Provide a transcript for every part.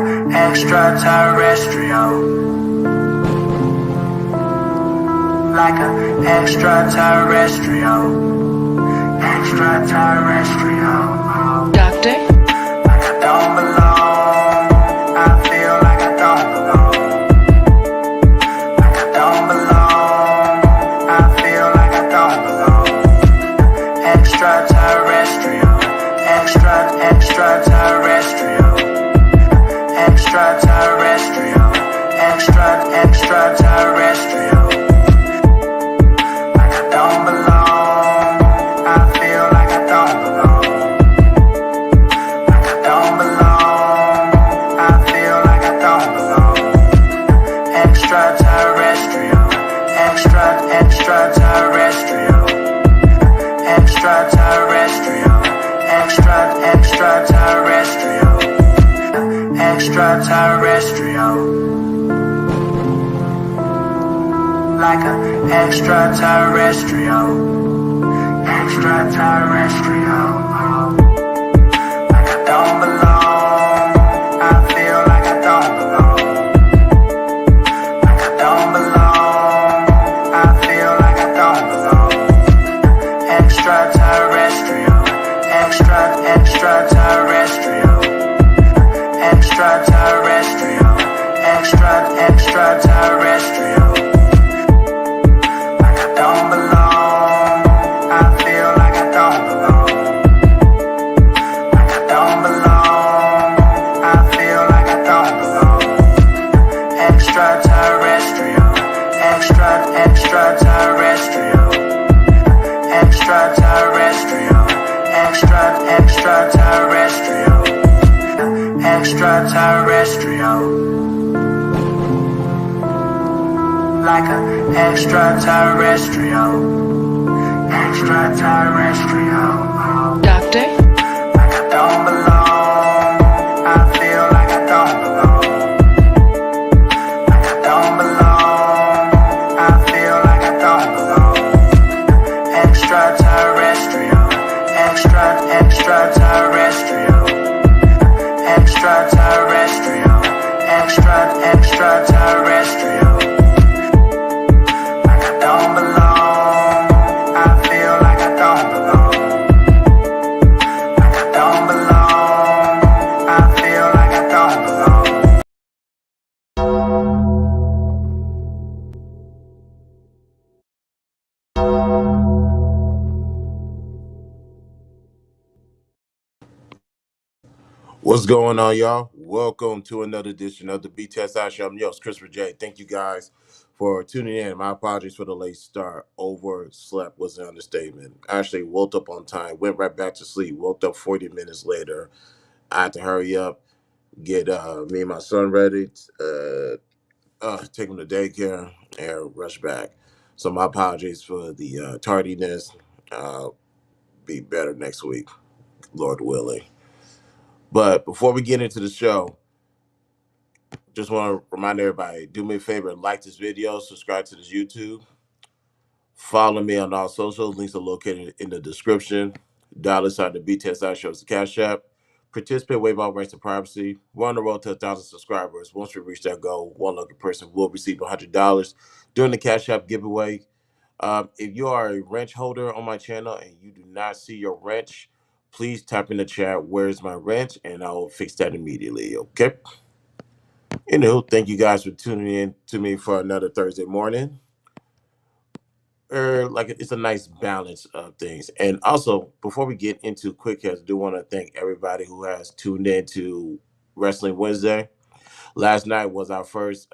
a extraterrestrial. Like a extraterrestrial. Extraterrestrial. Doctor? Like I don't belong. I feel like I don't belong. Like I don't belong. I feel like I don't belong. Extraterrestrial. Extraterrestrial. Extraterrestrial. Extraterrestrial. Like I don't belong. I feel like I don't belong. Like I don't belong. I feel like I don't belong. Extraterrestrial. Extraterrestrial. Extraterrestrial. Extraterrestrial. Extraterrestrial. Like a extraterrestrial. Extraterrestrial. Like I don't belong. I feel like I don't belong. Like I don't belong. I feel like I don't belong. Extraterrestrial. Extraterrestrial. Extraterrestrial. Extraterrestrial. Like I don't belong. I feel like I don't belong. Like I don't belong. I feel like I don't belong. Extraterrestrial. Extraterrestrial. Extraterrestrial. Extraterrestrial. Extraterrestrial. Like a extraterrestrial. Extraterrestrial. Doctor? Like I don't belong. I feel like I don't belong. Like I don't belong. I feel like I don't belong. Extraterrestrial. Extraterrestrial. Extraterrestrial. Extraterrestrial. Like I don't belong. I feel like I don't belong. Like I don't belong. I feel like I don't belong. What's going on, y'all? Welcome to another edition of the BTSI Show. I'm your host, Christopher J. Thank you guys for tuning in. My apologies for the late start. Overslept was an understatement. Actually woke up on time, went right back to sleep, woke up 40 minutes later. I had to hurry up, get me and my son ready, take him to daycare, and rush back. So my apologies for the tardiness. Be better next week, Lord willing. But before we get into the show, just want to remind everybody, do me a favor, like this video, subscribe to this YouTube, follow me on all socials. Links are located in the description. $sign the BTSI shows the Cash App. Participate, waive all rights to privacy. We're on the road to 1,000 subscribers. Once we reach that goal, one lucky person will receive $100 during the Cash App giveaway. If you are a wrench holder on my channel and you do not see your wrench, please type in the chat, "Where's my wrench?" and I will fix that immediately, okay? Thank you guys for tuning in to me for another Thursday morning. It's a nice balance of things. And also, before we get into quick hits, I do want to thank everybody who has tuned in to Wrestling Wednesday. Last night was our first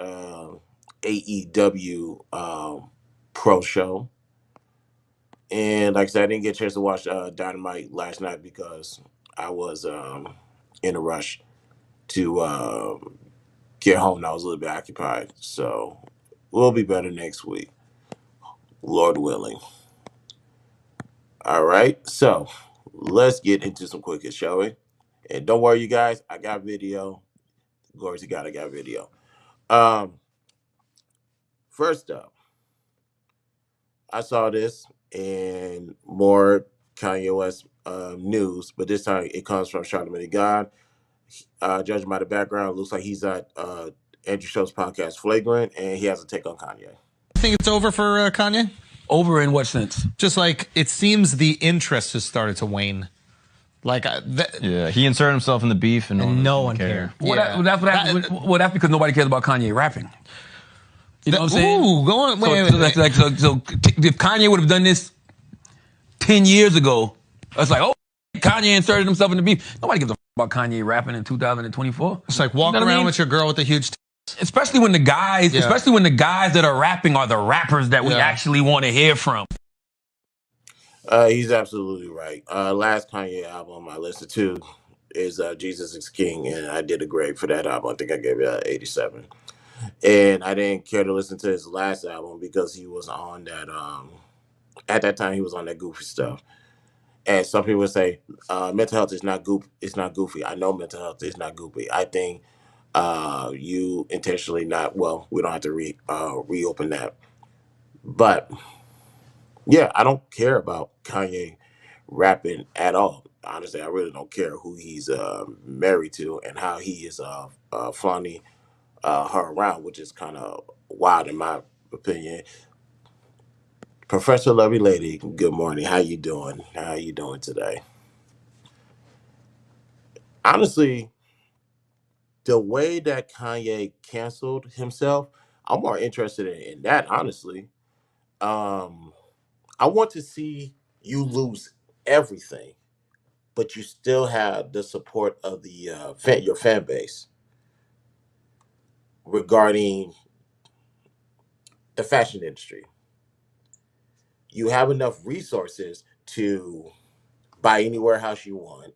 AEW pro show. And like I said, I didn't get a chance to watch Dynamite last night because I was in a rush to get home and I was a little bit occupied. So we'll be better next week, Lord willing. All right, so let's get into some quick hits, shall we? And don't worry, you guys, I got video. Glory to God, I got video. First up, I saw this in more Kanye West news, but this time it comes from Charlamagne God. Judging by the background, it looks like he's at Andrew Schultz's podcast, Flagrant, and he has a take on Kanye. I think it's over for Kanye. Over in what sense? Just like it seems the interest has started to wane. Like, Yeah, he inserted himself in the beef, and no one cared. Well, Yeah. that's what happened. Well, that's because nobody cares about Kanye rapping. You know what I'm saying? Ooh, go on. Wait. So if Kanye would have done this 10 years ago, it's like, oh, Kanye inserted himself in the beef. Nobody gives a about Kanye rapping in 2024. It's like walking around with your girl with the huge. Especially when the guys that are rapping are the rappers that we actually want to hear from. He's absolutely right. Last Kanye album I listened to is Jesus is King, and I did a grade for that album. I think I gave it 87. And I didn't care to listen to his last album because he was on that, at that time he was on that goofy stuff. And some people say mental health is not goofy. It's not goofy. I know mental health is not goofy. I think you intentionally not, well, we don't have to reopen that. But yeah, I don't care about Kanye rapping at all. Honestly, I really don't care who he's married to and how he is flaunting her around, which is kind of wild in my opinion. Professor Lovely Lady, good morning. How you doing? How you doing today? Honestly, the way that Kanye canceled himself, I'm more interested in that, honestly. I want to see you lose everything, but you still have the support of the your fan base regarding the fashion industry. You have enough resources to buy any warehouse you want,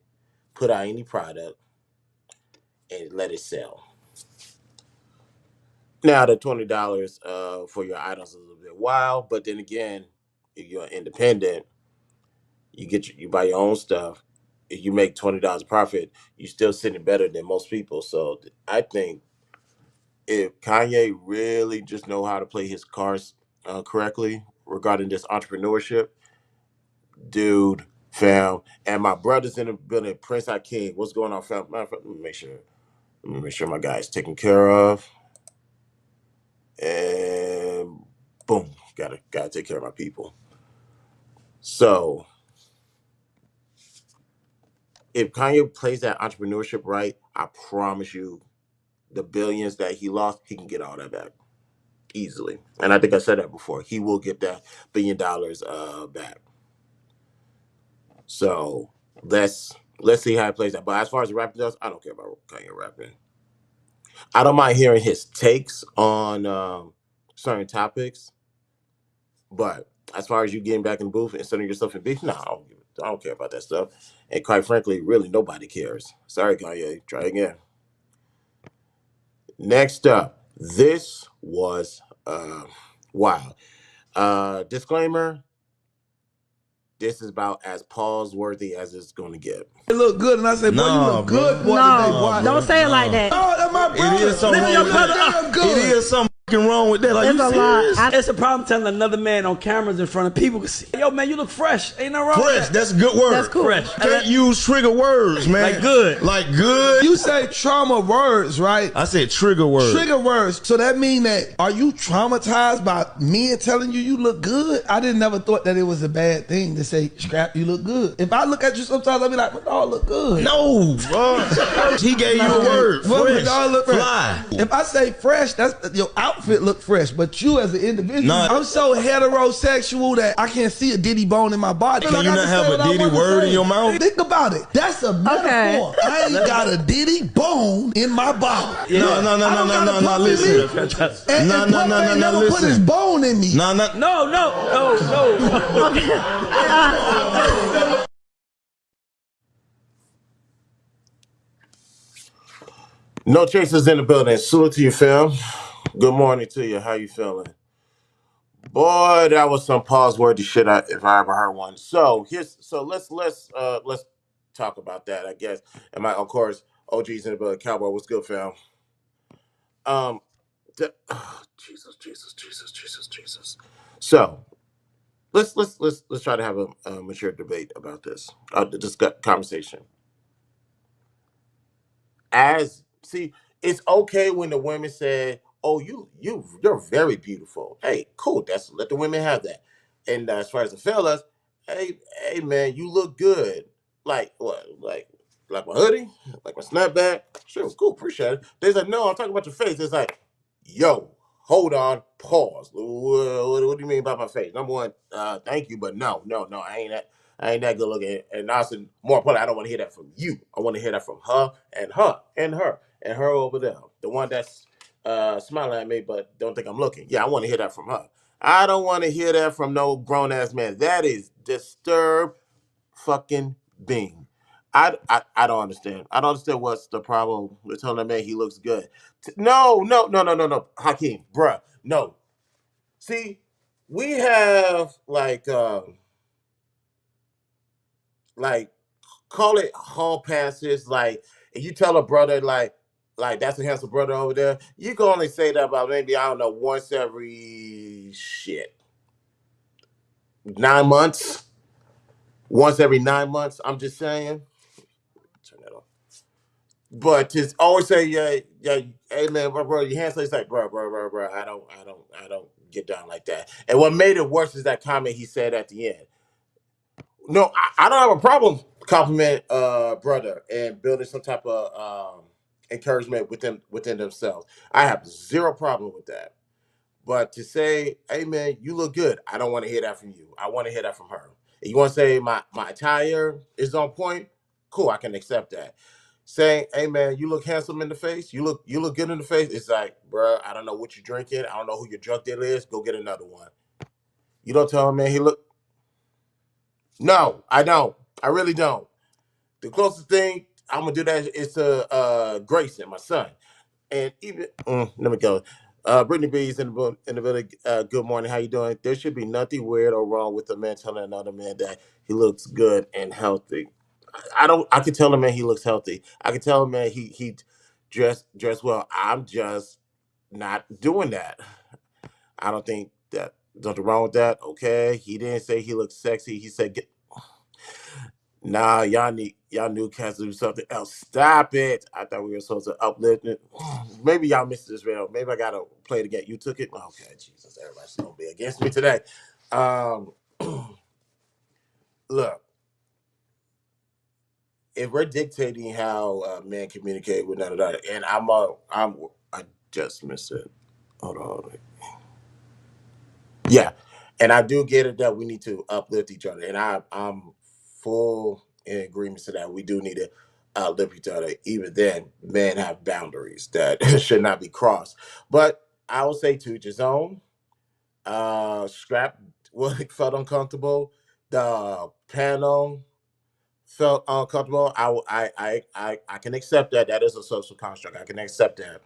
put out any product, and let it sell. Now the $20 for your items is a little bit wild, but then again, if you're independent, you buy your own stuff. If you make $20 profit, you're still sitting better than most people. So I think if Kanye really just know how to play his cards correctly regarding this entrepreneurship, dude, fam, and my brother's in the building, Prince Hakeem. What's going on, fam? Let me make sure. Let me make sure my guy's taken care of. And boom, gotta take care of my people. So if Kanye plays that entrepreneurship right, I promise you, the billions that he lost, he can get all that back easily. And I think I said that before. He will get that $1 billion back. So let's see how he plays that. But as far as rapping goes, I don't care about Kanye rapping. I don't mind hearing his takes on certain topics, but as far as you getting back in the booth and setting yourself in beef, no, I don't care about that stuff. And quite frankly, really nobody cares. Sorry, Kanye. Try again. Next up, this was wild. Disclaimer: this is about as pause worthy as it's going to get. It look good, and I say, boy, you look good, boy. No, don't say it like that. Oh, that's my brother. It is something wrong with that. It is something wrong with that. Are you serious? It's a problem telling another man on cameras in front of people to see. Yo, man, you look fresh. Ain't no wrong Fresh, with that. that's a good word. That's cool. Fresh. Can't use trigger words, man. Like good. Like good. You say trauma words, right? I said trigger words. Trigger words. So that mean that, are you traumatized by men telling you look good? I didn't never thought that it was a bad thing to say, Scrap, you look good. If I look at you sometimes, I'll be like, oh, look good. No, bro. He gave you a word. Fresh. Look fresh. Fly. If I say fresh, that's your outfit look fresh. But you as an individual, Nah. I'm so heterosexual that I can't see a Diddy bone in my body. Can you I not can have say a what I Diddy wanna word say. in your mouth? Think about it. That's a metaphor. I ain't got a Diddy bone in my body. No, listen. And never put his bone in me. No. No chasers in the building. Salute to you, fam. Good morning to you. How you feeling? Boy, that was some pause-worthy shit if I ever heard one. So let's talk about that, I guess. And of course, OG's in the building. Cowboy, what's good, fam? Jesus. So let's try to have a mature debate about this. Conversation. as see, it's okay when the women say, "Oh, you're very beautiful." Hey, cool. That's let the women have that. And as far as the fellas, hey man, you look good. Like what? Like my hoodie, like my snapback. Sure, cool, appreciate it. They said, "No, I'm talking about your face." It's like, yo, hold on, pause. What do you mean by my face? Number one, thank you, but no, I ain't that good looking. And also, more importantly, I don't want to hear that from you. I want to hear that from her and her and her and her over there. The one that's smiling at me but don't think I'm looking. Yeah, I want to hear that from her. I don't want to hear that from no grown ass man. That is disturbed fucking being. I don't understand. I don't understand what's the problem with telling a man he looks good. No. Hakeem, bruh, no. See, we have like call it hall passes. Like if you tell a brother like that's a handsome brother over there, you can only say that about maybe I don't know once every 9 months. Once every 9 months. I'm just saying. Turn that off. But to always say yeah, hey man, bro, your handsome. It's like bro. I don't get down like that. And what made it worse is that comment he said at the end. No, I don't have a problem compliment brother and building some type of encouragement within themselves. I have zero problem with that. But to say, hey man, you look good, I don't want to hear that from you. I want to hear that from her. If you want to say my attire is on point, cool, I can accept that. Saying, hey man, you look handsome in the face, you look good in the face, it's like, bruh, I don't know what you're drinking, I don't know who your drug dealer is, go get another one. You don't tell him, man, he look. No, I don't. I really don't. The closest thing I'm gonna do that is to Grayson, my son, and even let me go. Brittany B's in the building. Good morning. How you doing? There should be nothing weird or wrong with a man telling another man that he looks good and healthy. I don't. I can tell a man he looks healthy. I can tell a man he dressed well. I'm just not doing that. I don't think that nothing wrong with that. Okay, he didn't say he looks sexy. He said nah, y'all Newcastle do something else. Stop it. I thought we were supposed to uplift it. Maybe y'all missed this video. Maybe I gotta play it again. You took it? Okay, Jesus, everybody's gonna be against me today. Um Look, if we're dictating how men communicate with another, and I just missed it. Hold on. Yeah, and I do get it that we need to uplift each other, and I'm full in agreement to that. We do need to uplift each other. Even then, men have boundaries that should not be crossed. But I will say to each his own. Scrap felt uncomfortable. The panel felt uncomfortable. I can accept that. That is a social construct. I can accept that.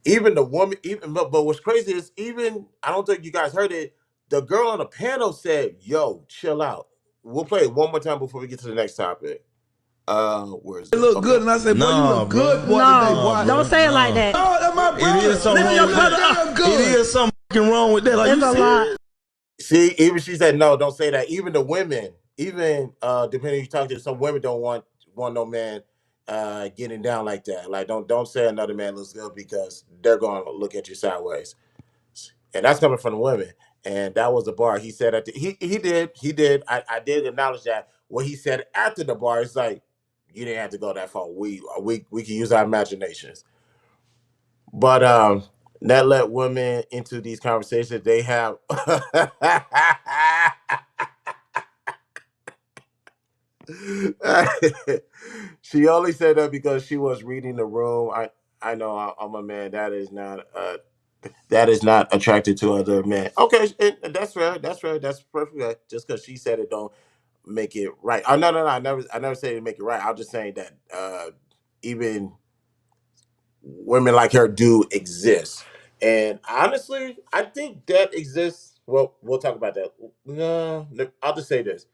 Even the woman, even but what's crazy is even I don't think you guys heard it. The girl on the panel said, "Yo, chill out." We'll play it one more time before we get to the next topic. Where is It it? look Okay. good, and I say, boy, you Nah, look good, boy, No, today, boy. don't say it like that. Oh, that's my brother. It is something Nigga, wrong you with look that. damn good. It is something wrong with that. Like, It's you a serious? lot. See, even she said no, don't say that. Even the women, even depending who you talk to, some women don't want no man getting down like that. Like don't say another man looks good because they're gonna look at you sideways. And that's coming from the women. And that was the bar. He said at the, he did. I did acknowledge that. What he said after the bar is like, you didn't have to go that far. We can use our imaginations. But that let women into these conversations. They have she only said that because she was reading the room. I know I'm a man that is not attracted to other men. Okay, and that's fair. That's fair. That's perfect. Just because she said it don't make it right. Oh no. I never said to make it right. I'm just saying that even women like her do exist. And honestly, I think that exists. Well, we'll talk about that. No, I'll just say this.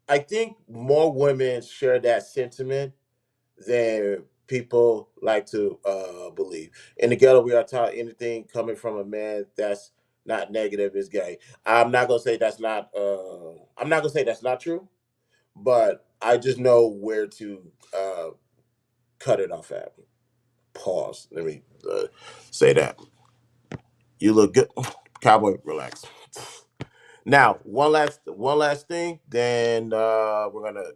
I think more women share that sentiment than people like to believe. In the ghetto, we are taught anything coming from a man that's not negative is gay. I'm not gonna say that's not. I'm not gonna say that's not true, but I just know where to cut it off at? Pause. Let me say that. You look good, cowboy. Relax. Now, one last thing. Then we're gonna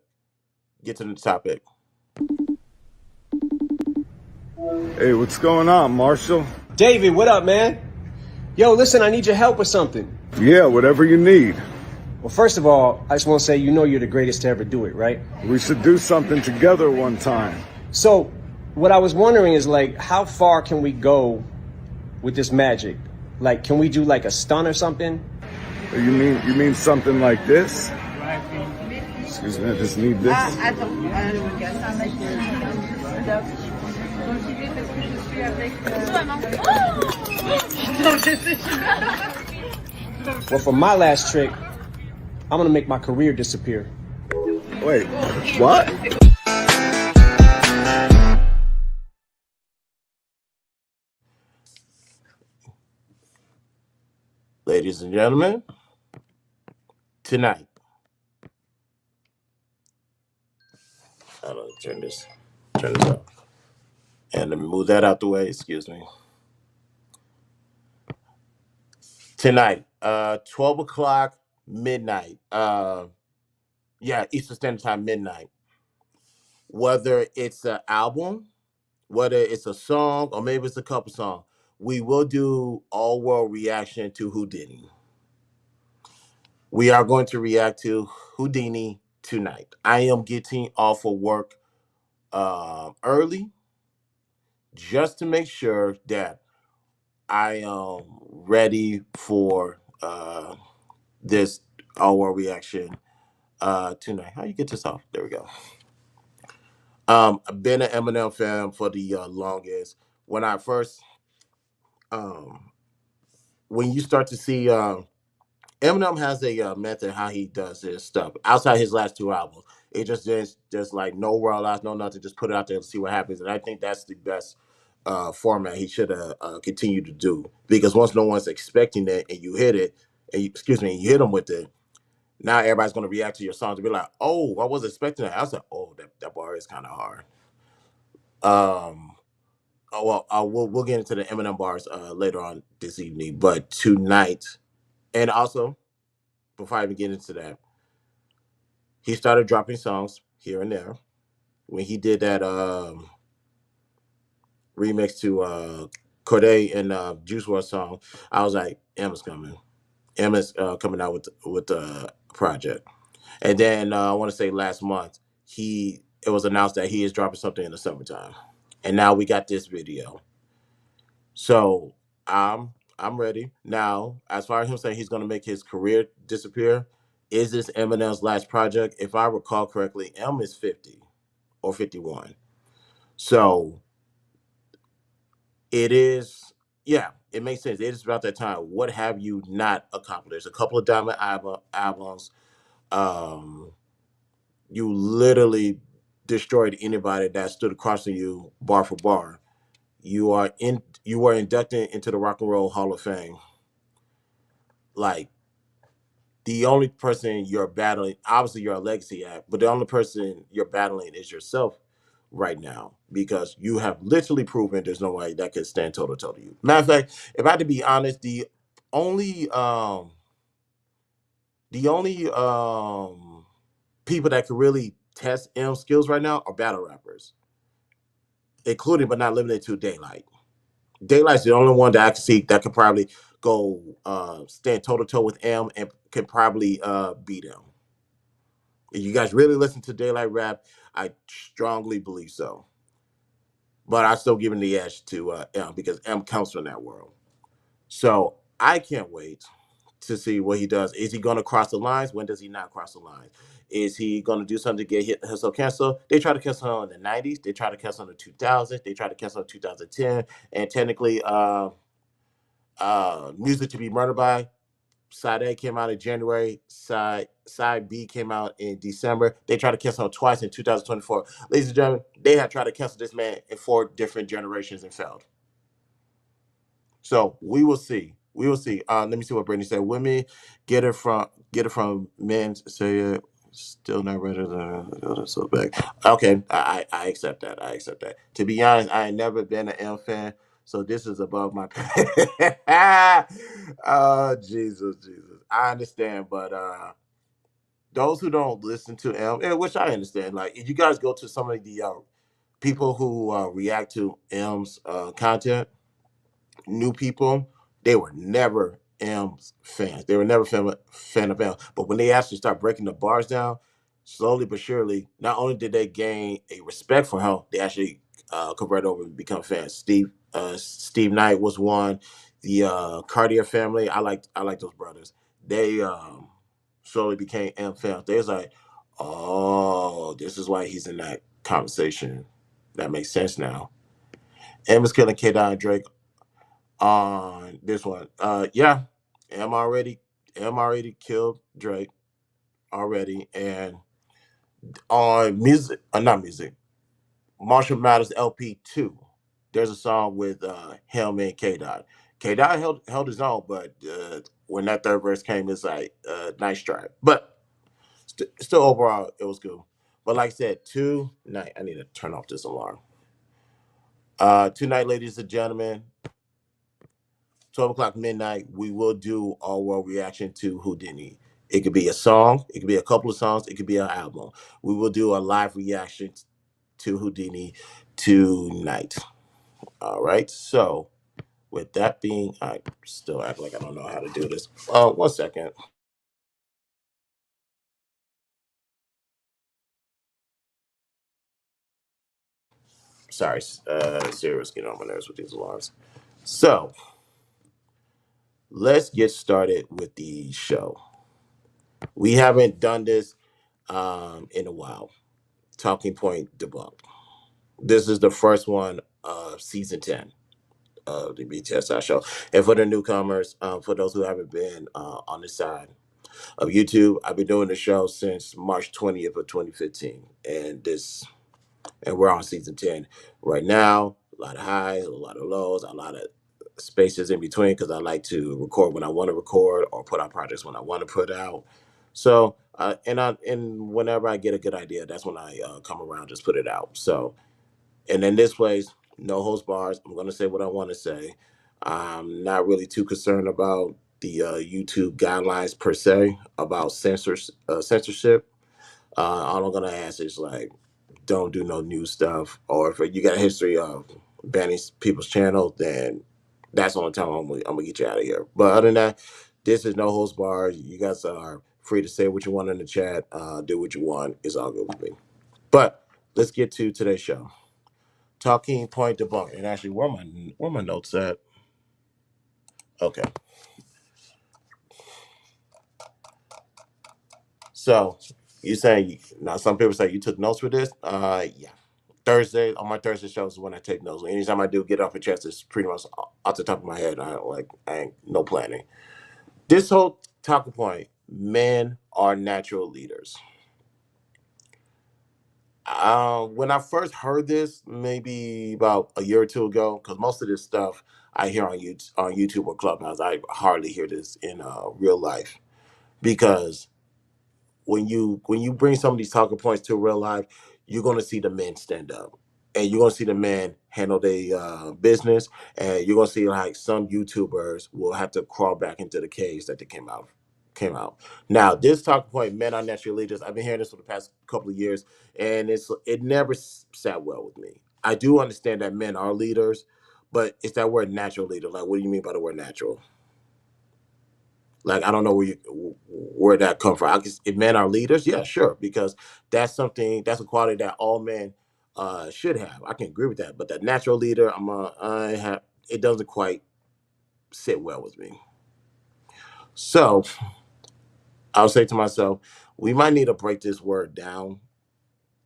get to the topic. Hey, what's going on, Marshall? David, what up, man? Yo, listen, I need your help with something. Yeah, whatever you need. Well, first of all, I just want to say, you know you're the greatest to ever do it, right? We should do something together one time. So, what I was wondering is, like, how far can we go with this magic? Like, can we do, like, a stunt or something? You mean something like this? Excuse me, I just need this. Well, for my last trick, I'm gonna make my career disappear. Wait, what? Ladies and gentlemen, tonight. I'm gonna turn this up. And let me move that out the way, excuse me. Tonight, 12 o'clock, midnight. Eastern Standard Time, midnight. Whether it's an album, whether it's a song, or maybe it's a couple songs, we will do all world reaction to Houdini. We are going to react to Houdini tonight. I am getting off of work early just to make sure that I am ready for this all world reaction tonight. How you get this off? There we go. I've been an Eminem fan for the longest. When I first, when you start to see, Eminem has a method how he does his stuff. Outside his last two albums, it just like no rollouts, no nothing. Just put it out there and see what happens. And I think that's the best format he should continue to do, because once no one's expecting it and you hit it, and you hit them with it. Now everybody's going to react to your songs and be like, "Oh, I wasn't expecting that." I was like, "Oh, that bar is kind of hard." We'll get into the Eminem bars later on this evening, but tonight, and also before I even get into that, he started dropping songs here and there. When he did that remix to Corday and Juice WRLD song, I was like, "Emma's coming. Emma's coming out with the project." And then I want to say last month, it was announced that he is dropping something in the summertime, and now we got this video. So I'm ready now. As far as him saying he's going to make his career disappear, is this Eminem's last project? If I recall correctly, M is 50 or 51. So it is. Yeah, it makes sense. It is about that time. What have you not accomplished? A couple of diamond albums. Um, you literally destroyed anybody that stood across from you bar for bar. You are inducted into the Rock and Roll Hall of Fame. Like, the only person you're battling, obviously you're a legacy act, but the only person you're battling is yourself right now, because you have literally proven there's no way that could stand toe to toe to you. Matter of fact, if I had to be honest, only the only people that could really test M skills right now are battle rappers, including but not limited to Daylight. Daylight's the only one that I can see that could probably go stand toe to toe with M and could probably beat him. If you guys really listen to Daylight rap, I strongly believe so. But I still giving the edge to M, because M comes from that world. So I can't wait to see what he does. Is he going to cross the lines? When does he not cross the lines? Is he going to do something to get himself canceled? They tried to cancel him in the 90s. They tried to cancel him in the 2000s. They tried to cancel him in 2010. And technically, Music to Be Murdered By, Side A came out in January. Side B came out in December. They tried to cancel him twice in 2024. Ladies and gentlemen, they have tried to cancel this man in 4 different generations and failed. So we will see. We will see. Let me see what Brittany said. Women get it from men. Say it. Still not ready to so back. Okay, I accept that. I accept that. To be honest, I ain't never been an M fan, so this is above my pay. Oh Jesus, Jesus. I understand, but those who don't listen to M, which I understand, like if you guys go to some of the people who react to M's content, new people, they were never M's fans. They were never fan of M. But when they actually start breaking the bars down, slowly but surely, not only did they gain a respect for him, they actually convert over and become fans. Steve Knight was one. The Cartier family, I like those brothers. They slowly became M fans. They was like, oh, this is why he's in that conversation. That makes sense now. M was killing K. Dot and Drake on this one. Yeah, M already M already killed Drake already, and on music, not music, Marshall Mathers LP 2. There's a song with him and K Dot. K Dot held his own, but when that third verse came, it's like nice try. But still, overall, it was cool. But like I said, tonight, I need to turn off this alarm. Tonight, ladies and gentlemen, 12 o'clock midnight, we will do our world reaction to Houdini. It could be a song, it could be a couple of songs, it could be an album. We will do a live reaction to Houdini tonight. All right. So, with that being, I still act like I don't know how to do this. 1 second. Sorry, Sarah's getting on my nerves with these alarms. So, let's get started with the show. We haven't done this in a while. Talking Point Debunked. This is the first one of season 10 of the BTSI show. And for the newcomers, for those who haven't been on this side of YouTube, I've been doing the show since March 20th of 2015. And we're on season 10 right now. A lot of highs, a lot of lows, a lot of spaces in between because I like to record when I want to record or put out projects when I want to put out. So and whenever I get a good idea, that's when I come around, just put it out. So and in this place, no host bars. I'm going to say what I want to say. I'm not really too concerned about the YouTube guidelines per se about censorship. All I'm going to ask is like, don't do no new stuff. Or if you got a history of banning people's channel, then that's the only time I'm gonna get you out of here. But other than that, this is no host bar. You guys are free to say what you want in the chat. Do what you want. It's all good with me. But let's get to today's show. Talking Point Debunk. And actually, where my notes at? Okay. So you saying now some people say you took notes for this? Yeah. Thursday on my Thursday shows is when I take notes. Anytime I do get off a chest, it's pretty much off the top of my head. I ain't no planning. This whole talking point, men are natural leaders. When I first heard this, maybe about a year or two ago, because most of this stuff I hear on YouTube or Clubhouse, I hardly hear this in real life. Because when you bring some of these talking points to real life, you're gonna see the men stand up, and you're gonna see the men handle their business, and you're gonna see like some YouTubers will have to crawl back into the caves that they came out. Now, this talking point, men are natural leaders. I've been hearing this for the past couple of years, and it never sat well with me. I do understand that men are leaders, but it's that word natural leader. Like, what do you mean by the word natural? Like I don't know where that come from. I guess if men are leaders, yeah, sure, because that's a quality that all men should have. I can agree with that. But that natural leader, I have it doesn't quite sit well with me. So I'll say to myself, we might need to break this word down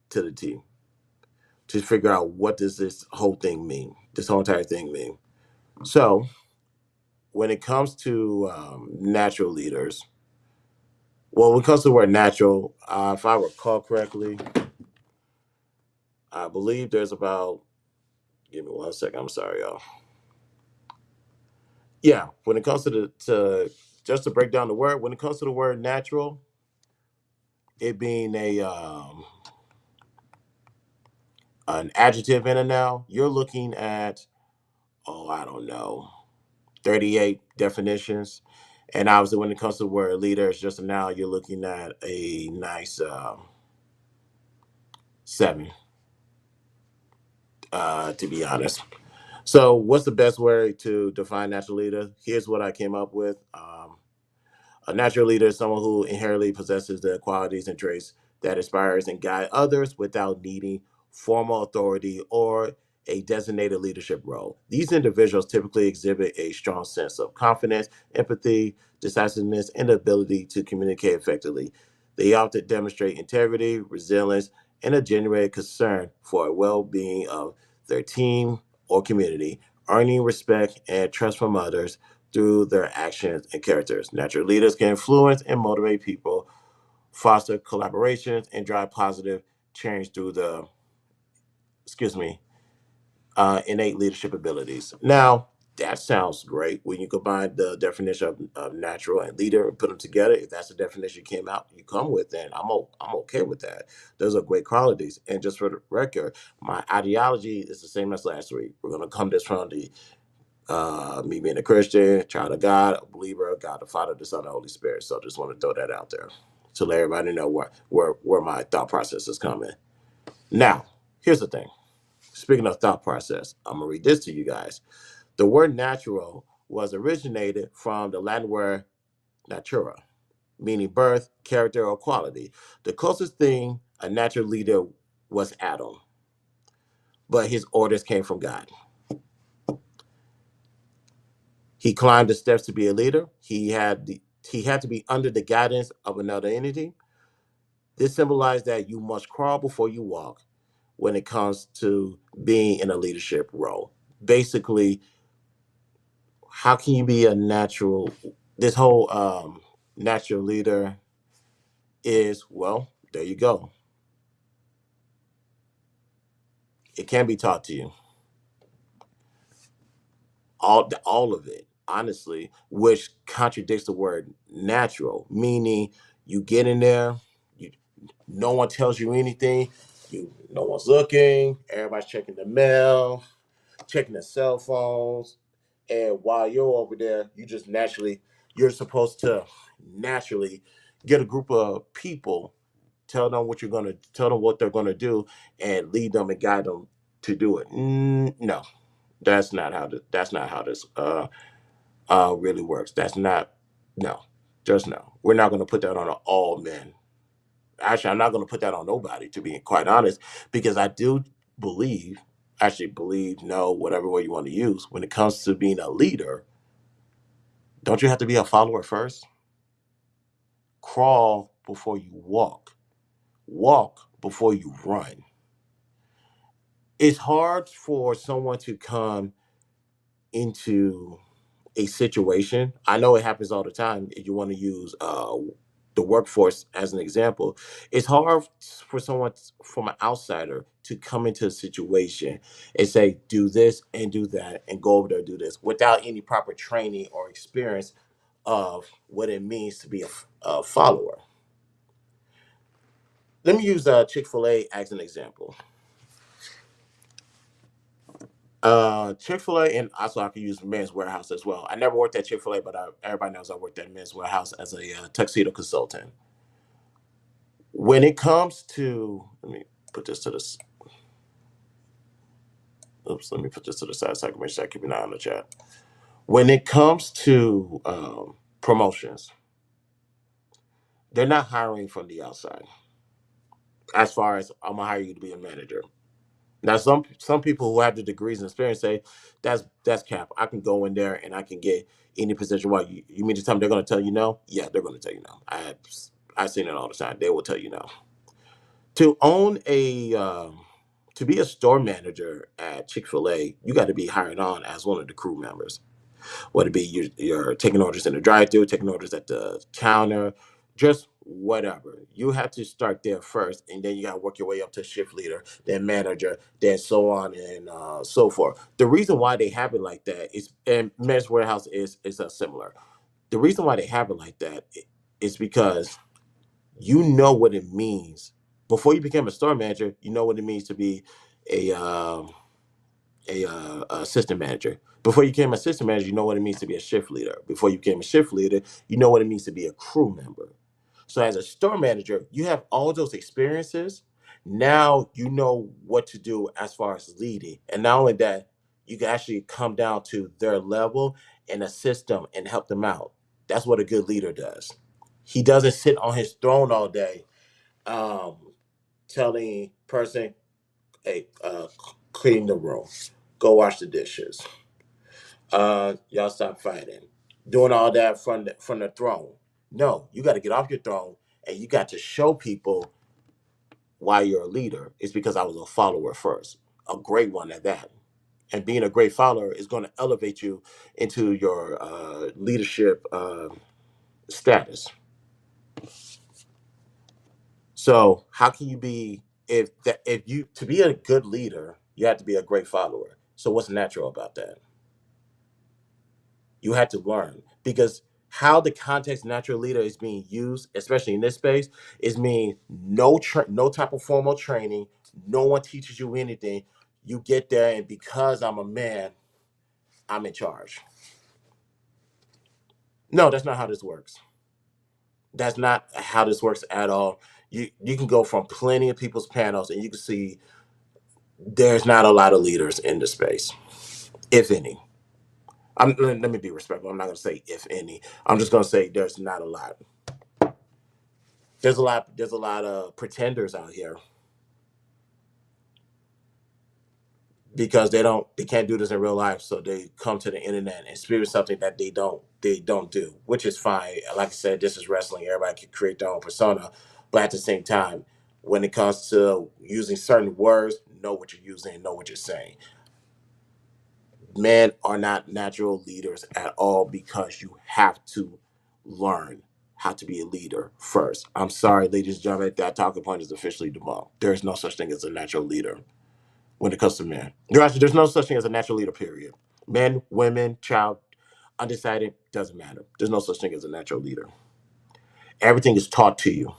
to the T to figure out what does this whole thing mean, this whole entire thing mean. So when it comes to natural leaders, well, when it comes to the word natural, if I recall correctly, I believe there's about, give me 1 second, I'm sorry, y'all. Yeah, when it comes to just to break down the word, when it comes to the word natural, it being an adjective in a noun, you're looking at, I don't know, 38 definitions. And obviously, when it comes to the word leader, it's just a noun, you're looking at a nice 7, to be honest. So, what's the best way to define natural leader? Here's what I came up with. A natural leader is someone who inherently possesses the qualities and traits that inspires and guide others without needing formal authority or a designated leadership role. These individuals typically exhibit a strong sense of confidence, empathy, decisiveness, and ability to communicate effectively. They often demonstrate integrity, resilience, and a genuine concern for the well being of their team or community, earning respect and trust from others through their actions and characters. Natural leaders can influence and motivate people, foster collaborations, and drive positive change through excuse me, innate leadership abilities. Now, that sounds great when you combine the definition of natural and leader and put them together. If that's the definition you come with, then I'm okay with that. Those are great qualities. And just for the record, my ideology is the same as last week. We're going to come this from the me being a Christian, child of God, a believer, God the Father, the Son, the Holy Spirit. So just want to throw that out there to let everybody know where my thought process is coming. Now, here's the thing. Speaking of thought process, I'm gonna read this to you guys. The word natural was originated from the Latin word natura, meaning birth, character, or quality. The closest thing a natural leader was Adam, but his orders came from God. He climbed the steps to be a leader. He had to be under the guidance of another entity. This symbolized that you must crawl before you walk when it comes to being in a leadership role. Basically, how can you be a natural? This whole natural leader is, well, there you go. It can be taught to you. All of it, honestly, which contradicts the word natural, meaning you get in there, you no one tells you anything, no one's looking, everybody's checking the mail, checking their cell phones, and while you're over there, you're supposed to naturally get a group of people, tell them what they're gonna do, and lead them and guide them to do it. No, that's not how this really works. That's not no, just no. We're not going to put that on all men. Actually, I'm not going to put that on nobody, to be quite honest, because I do believe, no, whatever way you want to use, when it comes to being a leader, don't you have to be a follower first? Crawl before you walk before you run. It's hard for someone to come into a situation. I know it happens all the time. If you want to use the workforce as an example, it's hard for from an outsider to come into a situation and say, do this and do that and go over there and do this without any proper training or experience of what it means to be a follower. Let me use Chick-fil-A as an example. Chick-fil-A, and also I can use Men's Warehouse as well. I never worked at Chick-fil-A, but everybody knows I worked at Men's Warehouse as a tuxedo consultant. When it comes to, let me put this to this. Oops, let me put this to the side so I can make sure I keep an eye on the chat. When it comes to promotions, they're not hiring from the outside. As far as I'm gonna hire you to be a manager. Now, some people who have the degrees and experience say that's cap. I can go in there and I can get any position. Why you mean to tell me they're going to tell you no? Yeah, they're going to tell you no. I've seen it all the time. They will tell you no. To own to be a store manager at Chick-fil-A, you got to be hired on as one of the crew members. Whether it be you're taking orders in the drive-thru, taking orders at the counter, just whatever. You have to start there first, and then you got to work your way up to shift leader, then manager, then so on and so forth. The reason why they have it like that is, and Men's Warehouse is similar. The reason why they have it like that is because you know what it means. Before you became a store manager, you know what it means to be a assistant manager. Before you became assistant manager, you know what it means to be a shift leader. Before you became a shift leader, you know what it means to be a crew member. So as a store manager, you have all those experiences. Now you know what to do as far as leading. And not only that, you can actually come down to their level and assist them and help them out. That's what a good leader does. He doesn't sit on his throne all day, um, telling person, hey, clean the room, go wash the dishes, y'all stop fighting, doing all that from the throne. No, you got to get off your throne and you got to show people why you're a leader. It's because I was a follower first, a great one at that. And being a great follower is going to elevate you into your leadership status. So how can you be if you to be a good leader, you have to be a great follower. So what's natural about that? You had to learn because how the context natural leader is being used, especially in this space, is mean no type of formal training. No one teaches you anything. You get there, and because I'm a man, I'm in charge. No, that's not how this works. That's not how this works at all. You can go from plenty of people's panels, and you can see there's not a lot of leaders in the space, if any. Let me be respectful. I'm not going to say if any. I'm just going to say there's not a lot. There's a lot of pretenders out here because they can't do this in real life, so they come to the internet and experience something that they don't do, which is fine. Like I said, this is wrestling. Everybody can create their own persona, but at the same time, when it comes to using certain words, know what you're using and know what you're saying. Men are not natural leaders at all because you have to learn how to be a leader first. I'm sorry, ladies and gentlemen, that talking point is officially debunked. There is no such thing as a natural leader when it comes to men. There's no such thing as a natural leader, period. Men, women, child, undecided, doesn't matter. There's no such thing as a natural leader. Everything is taught to you,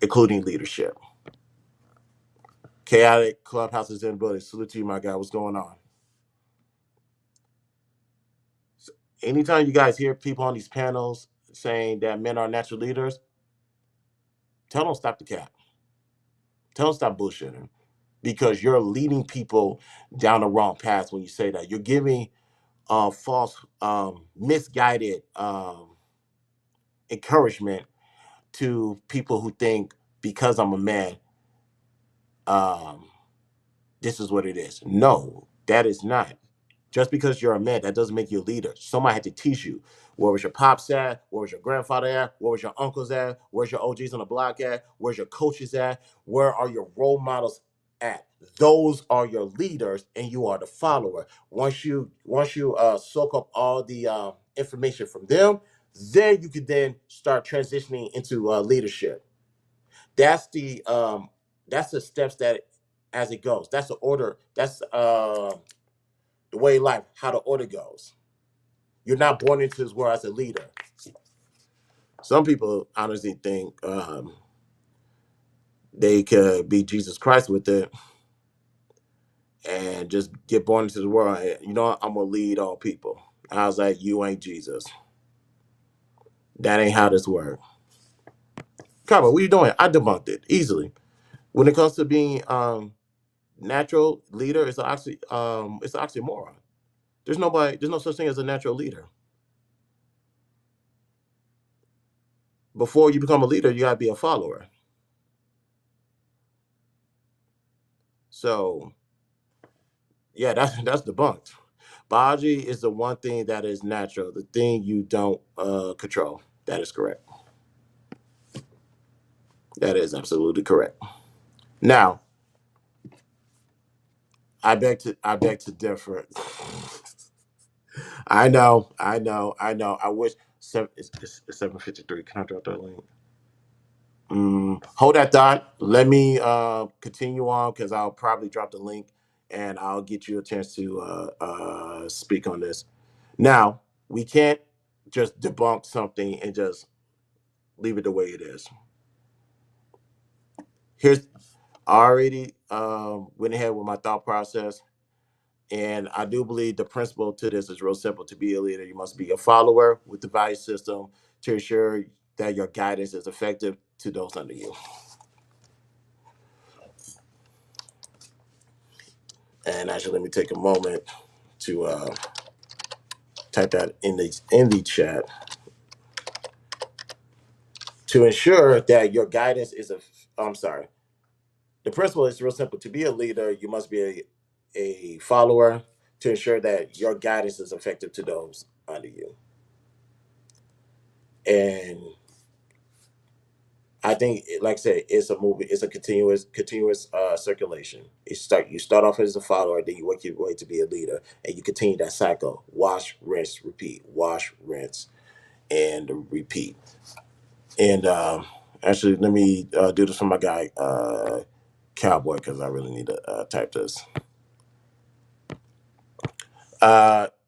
including leadership. Chaotic Clubhouses in the building. Salute to you, my guy. What's going on? Anytime you guys hear people on these panels saying that men are natural leaders, tell them stop the cap. Tell them stop bullshitting because you're leading people down the wrong path when you say that. You're giving false, misguided encouragement to people who think because I'm a man, um, this is what it is. No, that is not. Just because you're a man, that doesn't make you a leader. Somebody had to teach you. Where was your pops at? Where was your grandfather at? Where was your uncles at? Where's your OGs on the block at? Where's your coaches at? Where are your role models at? Those are your leaders, and you are the follower. Once you soak up all the information from them, then you can then start transitioning into leadership. That's the steps that as it goes. That's the order. That's the way life, how the order goes. You're not born into this world as a leader. Some people honestly think they could be Jesus Christ with it and just get born into the world. You know what? I'm gonna lead all people. I was like, you ain't Jesus. That ain't how this works. Kaba, what are you doing? I debunked it easily. When it comes to being natural leader, it's an oxymoron. There's no such thing as a natural leader. Before you become a leader, you gotta be a follower. So yeah, that's debunked. Biology is the one thing that is natural, the thing you don't control. That is correct. That is absolutely correct. Now, I beg to differ. I know. I wish it's 7:53. Can I drop that link? Hold that thought. Let me continue on because I'll probably drop the link and I'll get you a chance to speak on this. Now, we can't just debunk something and just leave it the way it is. here's I already went ahead with my thought process, and I do believe the principle to this is real simple. To be a leader, you must be a follower with the value system to ensure that your guidance is effective to those under you. And actually, let me take a moment to type that in the chat. To ensure that your guidance is a, I'm sorry, the principle is real simple. To be a leader, you must be a follower to ensure that your guidance is effective to those under you. And I think, like I said, it's a movie. It's a continuous circulation. You start off as a follower, then you work your way to be a leader, and you continue that cycle. Wash, rinse, repeat. Wash, rinse, and repeat. And actually, let me do this for my guy, Cowboy, because I really need to type this.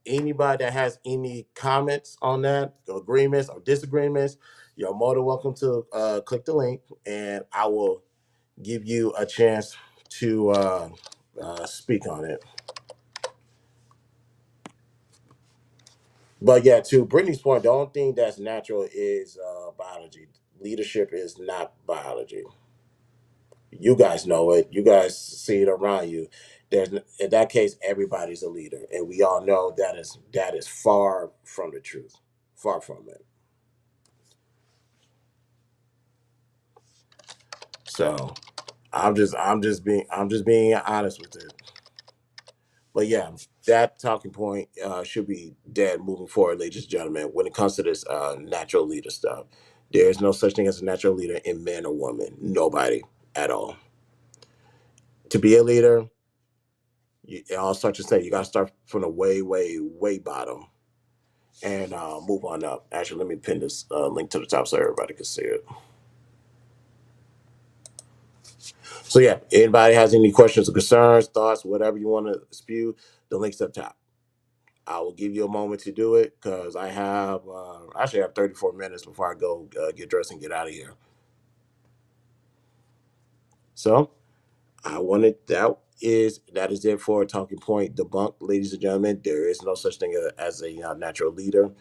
Anybody that has any comments on that, agreements or disagreements, you're more than welcome to click the link, and I will give you a chance to speak on it. But yeah, to Brittany's point, the only thing that's natural is biology. Leadership is not biology. You guys know it. You guys see it around you. There's in that case, everybody's a leader, and we all know that is far from the truth. Far from it. So I'm just being honest with it. But yeah, that talking point should be dead moving forward, ladies and gentlemen. When it comes to this natural leader stuff, there is no such thing as a natural leader in man or woman. Nobody at all. To be a leader, I'll start to say you got to start from the way, way, way bottom and move on up. Actually, let me pin this link to the top so everybody can see it. So yeah, anybody has any questions or concerns, thoughts, whatever you want to spew, the link's up top. I will give you a moment to do it because I actually have 34 minutes before I go get dressed and get out of here. So I wanted that is it for Talking Point Debunked, ladies and gentlemen. There is no such thing as a natural leader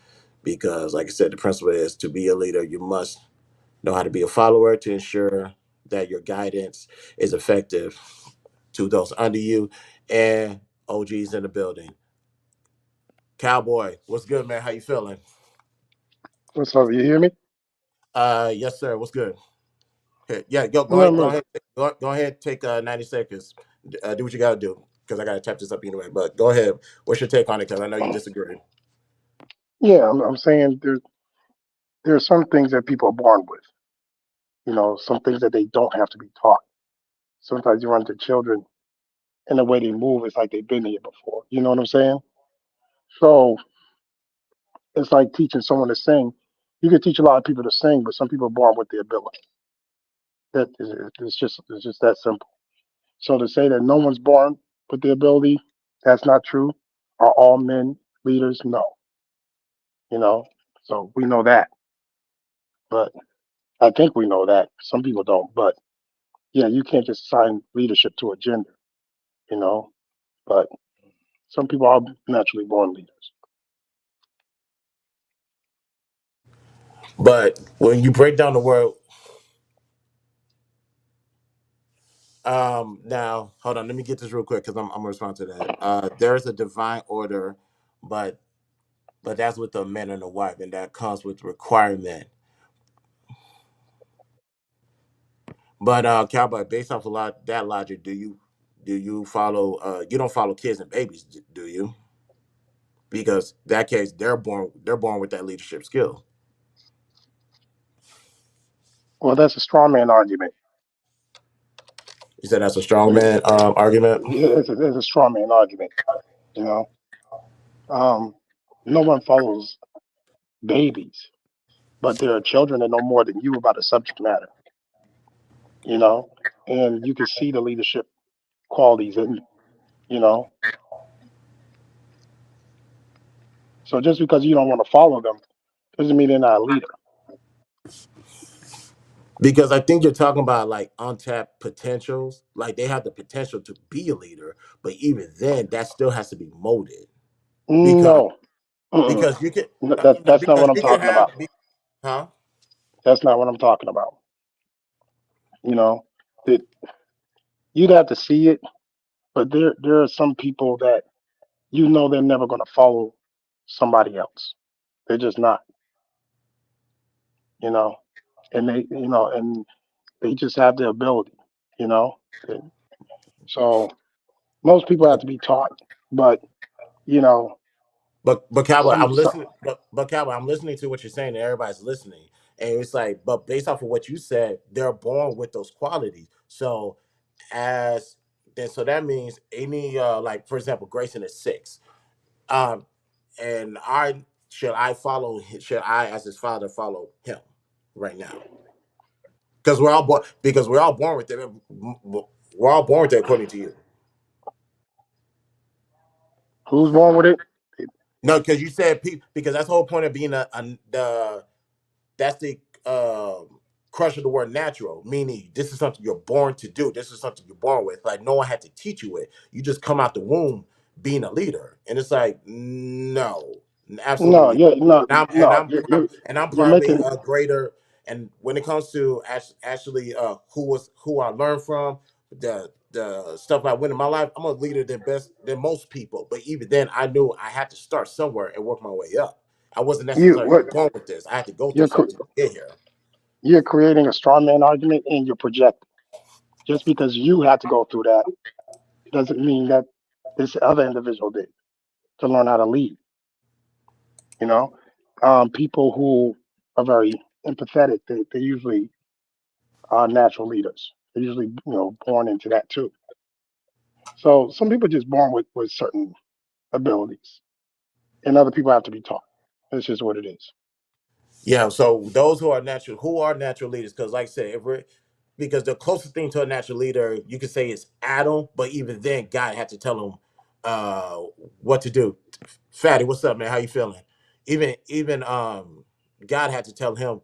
because, like I said, the principle is to be a leader, you must know how to be a follower to ensure that your guidance is effective to those under you and OGs in the building. Cowboy, what's good, man? How you feeling? What's up? You hear me? Yes, sir. What's good? Okay, yeah, go Not ahead, go much. ahead, go ahead. Take 90 seconds. Do what you got to do because I got to tap this up anyway. But go ahead. What's your take on it? Because I know you disagree. Yeah, I'm saying there are some things that people are born with. Some things that they don't have to be taught. Sometimes you run into children and the way they move, it's like they've been here before. You know what I'm saying? So it's like teaching someone to sing. You can teach a lot of people to sing, but some people are born with the ability. That is, it's just that simple. So to say that no one's born with the ability, that's not true. Are all men leaders? No. You know. So we know that, but I think we know that. Some people don't, but yeah, you can't just assign leadership to a gender, you know. But some people are naturally born leaders. But when you break down the word, now hold on, let me get this real quick because I'm gonna respond to that. There is a divine order, but that's with the man and the wife, and that comes with requirement. But Cowboy, based off a lot that logic, do you follow? You don't follow kids and babies, do you? Because that case, they're born with that leadership skill. Well, that's a straw man argument. You said that's a strong man argument. It's a straw man argument. You know, um, no one follows babies, but there are children that know more than you about a subject matter. You know, and you can see the leadership qualities in them. You know, so just because you don't want to follow them doesn't mean they're not a leader. Because I think you're talking about like untapped potentials. Like they have the potential to be a leader, but even then, that still has to be molded. Because No, mm-mm. because you can That's not because what I'm you can talking about. huh? That's not what I'm talking about. You know, that you'd have to see it, but there are some people that they're never going to follow somebody else. They're just not, you know, and and they just have the ability, you know. And so most people have to be taught, but you know, But Cowboy, some I'm some listening. But Cowboy, I'm listening to what you're saying, and everybody's listening. And it's like, but based off of what you said, they're born with those qualities. So as then, so that means any like for example, Grayson is 6. Um, and I follow? Should I, as his father, follow him right now? Because we're all born. Because we're all born with it. We're all born with it, according to you. who's born with it? No, because you said because that's the whole point of being the that's the crush of the word natural, meaning this is something you're born to do. This is something you're born with. Like no one had to teach you it. You just come out the womb being a leader, and it's like no, No, absolutely. yeah, no, And I'm and no. I'm and I'm You're probably making a greater. And when it comes to actually who I learned from, the stuff I went in my life, I'm a leader than most people. But even then, I knew I had to start somewhere and work my way up. I wasn't you necessarily what born with this. I had to go through you're something to get here. you're creating a straw man argument and you're projecting. Just because you had to go through that doesn't mean that this other individual did to learn how to lead. You know, people who are very empathetic, they usually are natural leaders. They're usually born into that too. So some people are just born with certain abilities, and other people have to be taught. That's just what it is. Yeah, so those who are natural leaders, because like I said, if we're because the closest thing to a natural leader you could say is Adam, but even then, God had to tell him uh what to do. Fatty, what's up, man? How you feeling? Even God had to tell him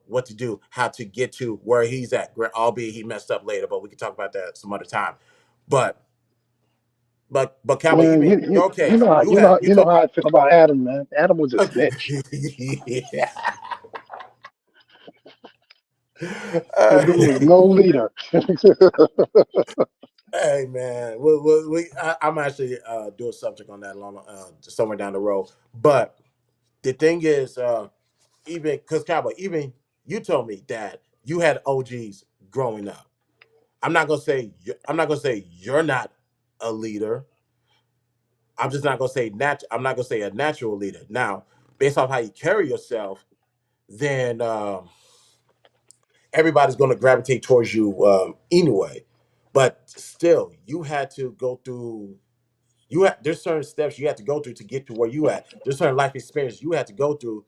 what to do, how to get to where he's at. Albeit he messed up later, but we can talk about that some other time. But but Cowboy, Man, even in your case, you you know told how I feel about Adam, man. Adam was a snitch. yeah. That dude was no leader. Hey man, I'm actually do a subject on that along somewhere down the road. But the thing is, even because Cowboy, even you told me that you had OGs growing up. I'm not gonna say you're not a leader. I'm just not gonna say I'm not gonna say a natural leader. Now, based off how you carry yourself, then everybody's gonna gravitate towards you anyway. But still, you had to go through there's certain steps you have to go through to get to where you at. There's certain life experience you have to go through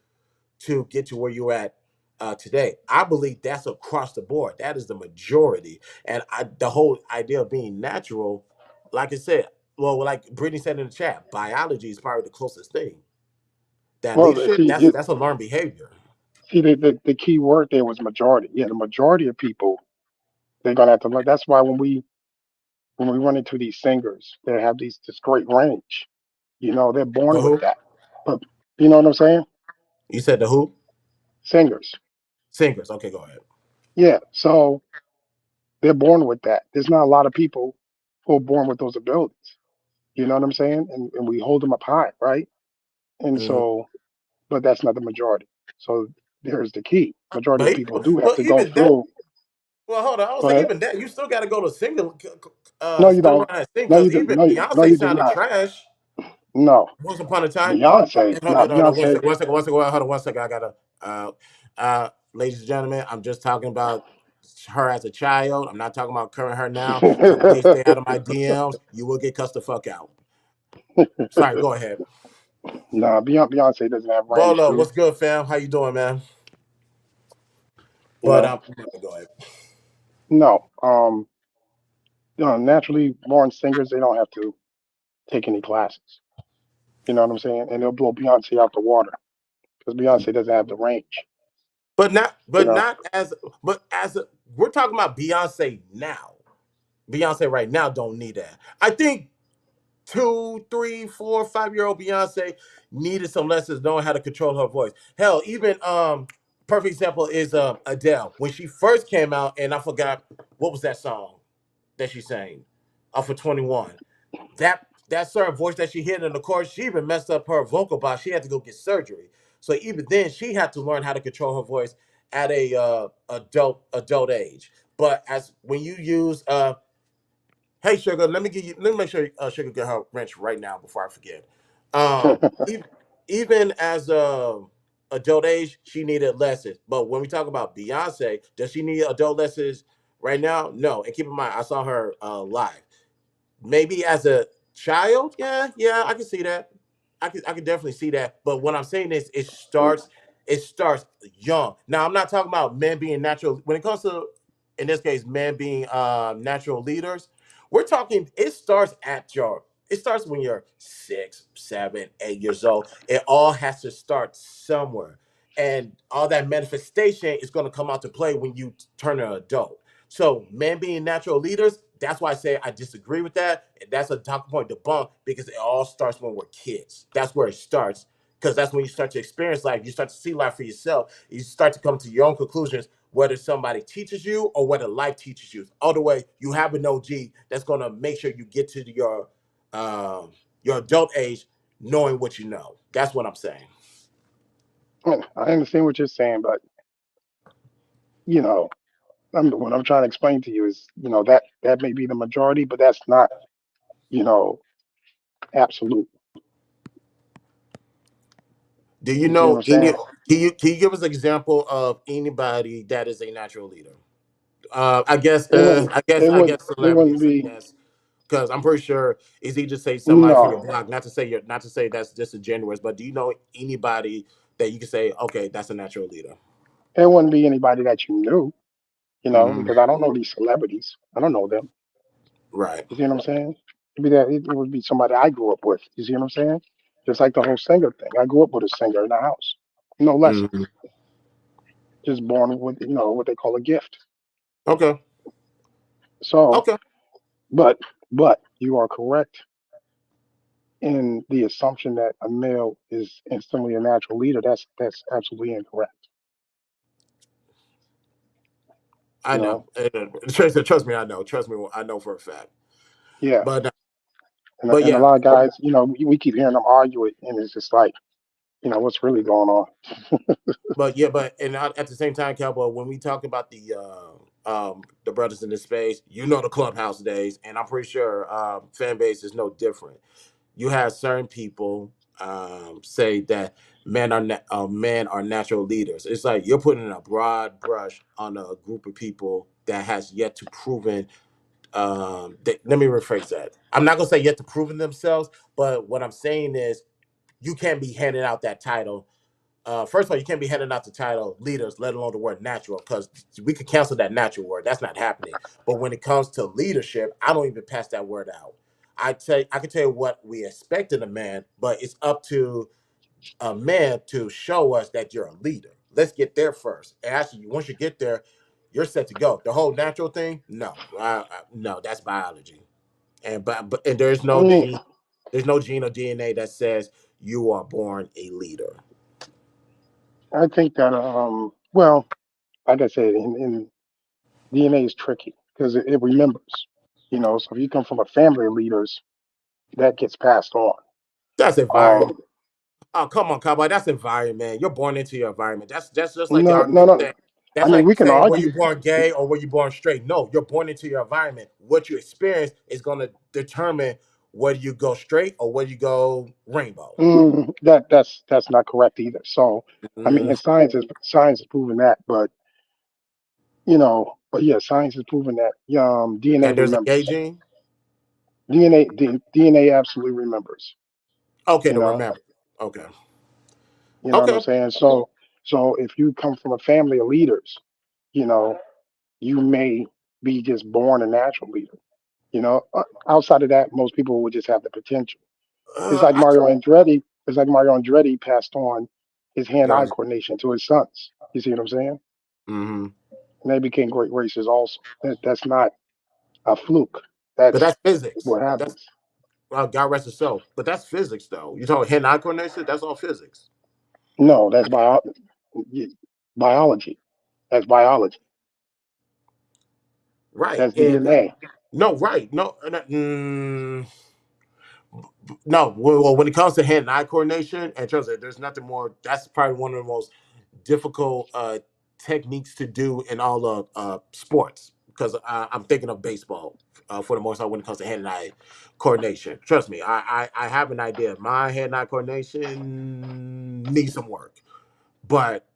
to get to where you're at today. I believe that's across the board. That is the majority. And the whole idea of being natural, like I said, well, like Brittany said in the chat, biology is probably the closest thing. That Well, leadership, that's a learned behavior. the key word there was majority. Yeah, the majority of people they're gonna have to learn. That's why when we run into these singers, they have this great range. They're The born with who? that. But you know what I'm saying? You said the who? Singers. Singers. Okay, go ahead. Yeah. So they're born with that. There's not a lot of people who are born with those abilities. You know what I'm saying? And we hold them up high, right? And Mhm. so, but that's not the majority. So there's the key. Majority But of people do have well, to go even that. through. Well, hold on. I was Go like, ahead. even that, you still got to go to single, No, you still don't. learn how to sing. No, you Because do. even No, Beyonce you do sounded not. trash No, once upon a time. Beyonce. No, Not no, no. One Beyonce. second, one second, one second. Hold on, one second. I gotta, ladies and gentlemen, I'm just talking about her as a child. I'm not talking about current her now. So please stay out of my DMs. You will get cussed the fuck out. Sorry, go ahead. Nah, Beyonce doesn't have range Bolo, too. what's good, fam? How you doing, man? You But know. go ahead. No. Naturally born singers, they don't have to take any classes. You know what I'm saying? And they'll blow Beyonce out the water because Beyonce doesn't have the range. You know, but as a, we're talking about Beyonce now. Beyonce right now don't need that. I think 2, 3, 4, 5 year old Beyonce needed some lessons knowing how to control her voice. Hell, even perfect example is Adele when she first came out, and I forgot what was that song that she sang off of 21. That certain voice that she hit in the chorus, she even messed up her vocal box. She had to go get surgery. So even then, she had to learn how to control her voice at a adult age. But as when you use hey Sugar, let me make sure Sugar get her wrench right now before I forget. Even, even as adult age, she needed lessons. But when we talk about Beyonce, does she need adult lessons right now? No. And keep in mind, I saw her live. Maybe as a child, yeah, I can see that. I can definitely see that. But what I'm saying is, it starts young. Now, I'm not talking about men being natural. When it comes to, in this case, men being natural leaders, we're talking. It starts when you're 6, 7, 8 years old. It all has to start somewhere, and all that manifestation is going to come out to play when you turn an adult. So men being natural leaders, that's why I say I disagree with that. And that's a talking point debunk because it all starts when we're kids. That's where it starts. Because that's when you start to experience life. You start to see life for yourself. You start to come to your own conclusions, whether somebody teaches you or whether life teaches you. Other way, you have an OG that's gonna make sure you get to your adult age knowing what you know. That's what I'm saying. I understand what you're saying, but you know, what I'm trying to explain to you is, that may be the majority, but that's not, you know, absolute. Do you You see what know I'm any? saying? Can you give us an example of anybody that is a natural leader? I guess It wouldn't. I It guess wouldn't celebrities. I be. guess because I'm pretty sure it's easy to say somebody from your No, block. Not to say that's disingenuous, but do you know anybody that you can say, okay, that's a natural leader? it wouldn't be anybody that you knew. Hmm. Because I don't know these celebrities. I don't know them. Right. You see what I'm saying? It would be somebody I grew up with. You see what I'm saying? Just like the whole singer thing. I grew up with a singer in the house. No lessons. Hmm. Just born with what they call a gift. Okay. So, Okay. but you are correct in the assumption that a male is instantly a natural leader. That's absolutely incorrect. I You know. know? Trust me, I know. Trust me, I know for a fact. Yeah. But And a yeah, lot of guys, we keep hearing them argue it, and it's just like, what's really going on? but and at the same time, Cowboy, when we talk about the brothers in this space, you know the clubhouse days, and I'm pretty sure fan base is no different. You have certain people say that men are natural leaders. It's like you're putting a broad brush on a group of people that has yet to proven. Let me rephrase that. I'm not gonna say yet to proven themselves, but what I'm saying is you can't be handing out that title. First of all, you can't be handing out the title leaders, let alone the word natural, because we could cancel that natural word. That's not happening. But when it comes to leadership, I don't even pass that word out. I can tell you what we expect in a man, but it's up to a man to show us that you're a leader. Let's get there first. And actually, once you get there, you're set to go. The whole natural thing, no, that's biology. And Mm, there's no gene or DNA that says you are born a leader. I think that well, like I said, in DNA is tricky because it remembers. So if you come from a family of leaders, that gets passed on. That's environment. Um, Oh, come on, cowboy. That's environment. You're born into your environment. That's just like the no, no, argument no. saying. I That's mean, like we can saying were you argue. born gay or were you born straight? No, you're born into your environment. What you experience is going to determine whether you go straight or whether you go rainbow. That's not correct either. So, I mean, Mm. and science is proving that, but yeah, science has proven that DNA That there's a gay remembers. gene. DNA absolutely remembers. Okay, You to know, remember. Okay. you know what I'm Okay. saying. So if you come from a family of leaders, you know, you may be just born a natural leader. Outside of that, most people would just have the potential. It's like I Mario Andretti. It's like Mario Andretti passed on his hand-eye go coordination to his sons. You see what I'm saying? Mm-hmm. And they became great racers also. That's not a fluke. But That's that's physics. what That's happens. God rest his soul. But that's physics, though. You talking hand-eye coordination? That's all physics, No, that's biology. That's biology. right? That's And DNA. no, right? No, no. Well, when it comes to hand-eye coordination and trust me, there's nothing more. That's probably one of the most difficult techniques to do in all of sports because I'm thinking of baseball for the most part when it comes to hand-eye coordination. Trust me, I have an idea. My hand-eye coordination needs some work, but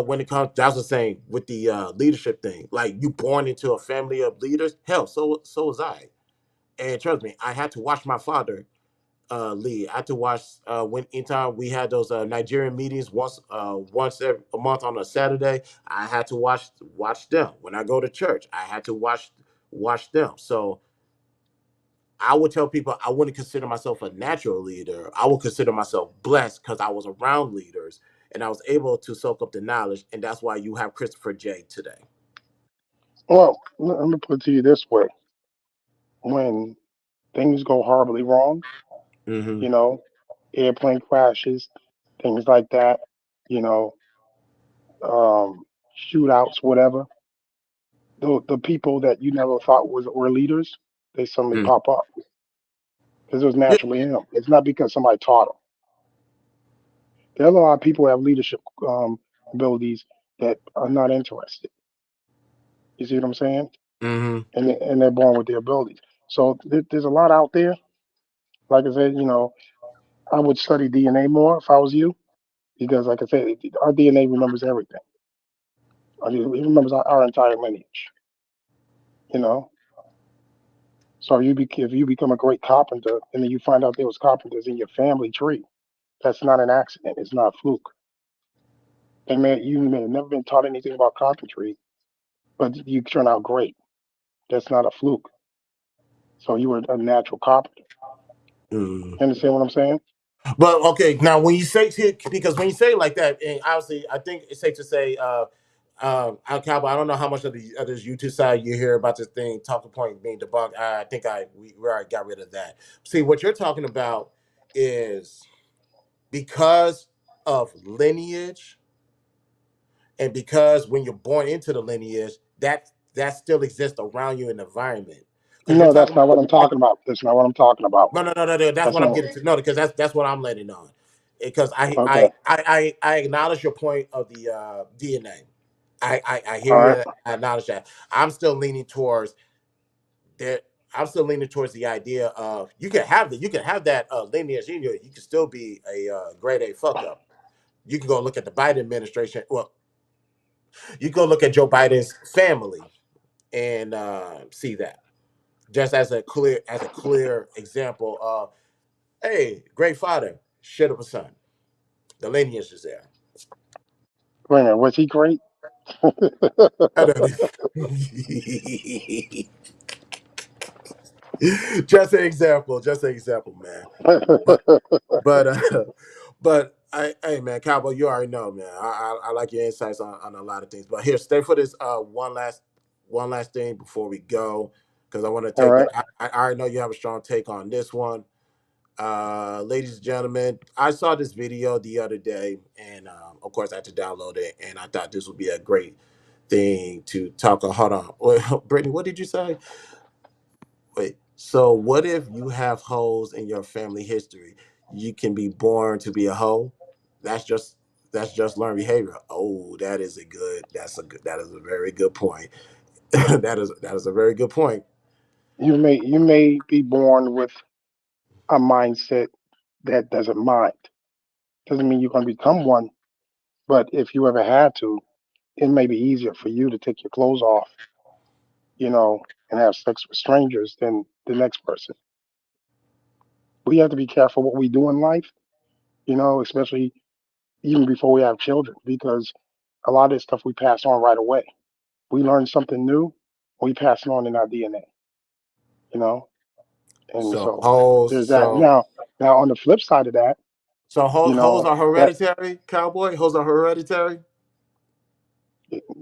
when it comes, that's the same with the leadership thing. Like you born into a family of leaders. Hell, so was I. And trust me, I had to watch my father lead. I had to watch when anytime we had those Nigerian meetings once every a month on a Saturday. I had to watch them. When I go to church, I had to watch them. So I would tell people I wouldn't consider myself a natural leader. I would consider myself blessed because I was around leaders and I was able to soak up the knowledge. And that's why you have Christopher J today. Well, let me put it to you this way: when things go horribly wrong, Mm-hmm. you know, airplane crashes, things like that, you know, um, shootouts, whatever. The people that you never thought were leaders, they suddenly Mm. pop up because it was Yeah. naturally in them. It's not because somebody taught them. There are a lot of people who have leadership abilities that are not interested. You see what I'm saying? Mm-hmm. And they're born with their abilities. So there's a lot out there. Like I said, I would study DNA more if I was you, because like I said, our DNA remembers everything. I mean, it remembers our entire lineage. You know. So if you become a great carpenter, and then you find out there was carpenters in your family tree, that's not an accident. It's not a fluke. You may have never been taught anything about carpentry, but you turn out great. That's not a fluke. So you were a natural carpenter. Mm. You understand what I'm saying? But okay, now when you say because when you say it like that, and obviously I think it's safe to say, Al Cowboy, I don't know how much of the others YouTube side you hear about this thing, talking point being debunked. I think we already got rid of that. See, what you're talking about is because of lineage, and because when you're born into the lineage, that still exists around you in the environment. Because you're No, talking that's not about what I'm talking about. That's not what I'm talking about. no. That's That's what I'm not getting to. No, because that's what I'm letting on. Because okay. I acknowledge your point of the DNA. I All hear right. you. I acknowledge that. I'm still leaning towards that. I'm still leaning towards the idea of you can have that lineage in you. You can still be a grade A fuck up. You can go look at the Biden administration. Well, you go look at Joe Biden's family and see that just as a clear example of hey, great father, shit of a son. The lineage is there. Wait a minute. Was he great? I know. Just an example, man. But but but hey man, Cowboy, you already know, man. I like your insights on a lot of things. But here, stay for this one last thing before we go, because I want to All take. right. I already know you have a strong take on this one. Ladies and gentlemen, I saw this video the other day, and of course I had to download it, and I thought this would be a great thing to talk. Hold on, wait, Brittany, what did you say? Wait, so what if you have holes in your family history? You can be born to be a hoe. That's just learned behavior. Oh, that is a good. That is a very good point. That is a very good point. You may be born with a mindset that doesn't mind. Doesn't mean you're going to become one, but if you ever had to, it may be easier for you to take your clothes off, and have sex with strangers than the next person. We have to be careful what we do in life, especially even before we have children, because a lot of this stuff we pass on right away. We learn something new, we pass it on in our DNA, you know, and So so hoes. there's that. Now on the flip side of that, So hoes are that hereditary, cowboy. Hoes are hereditary.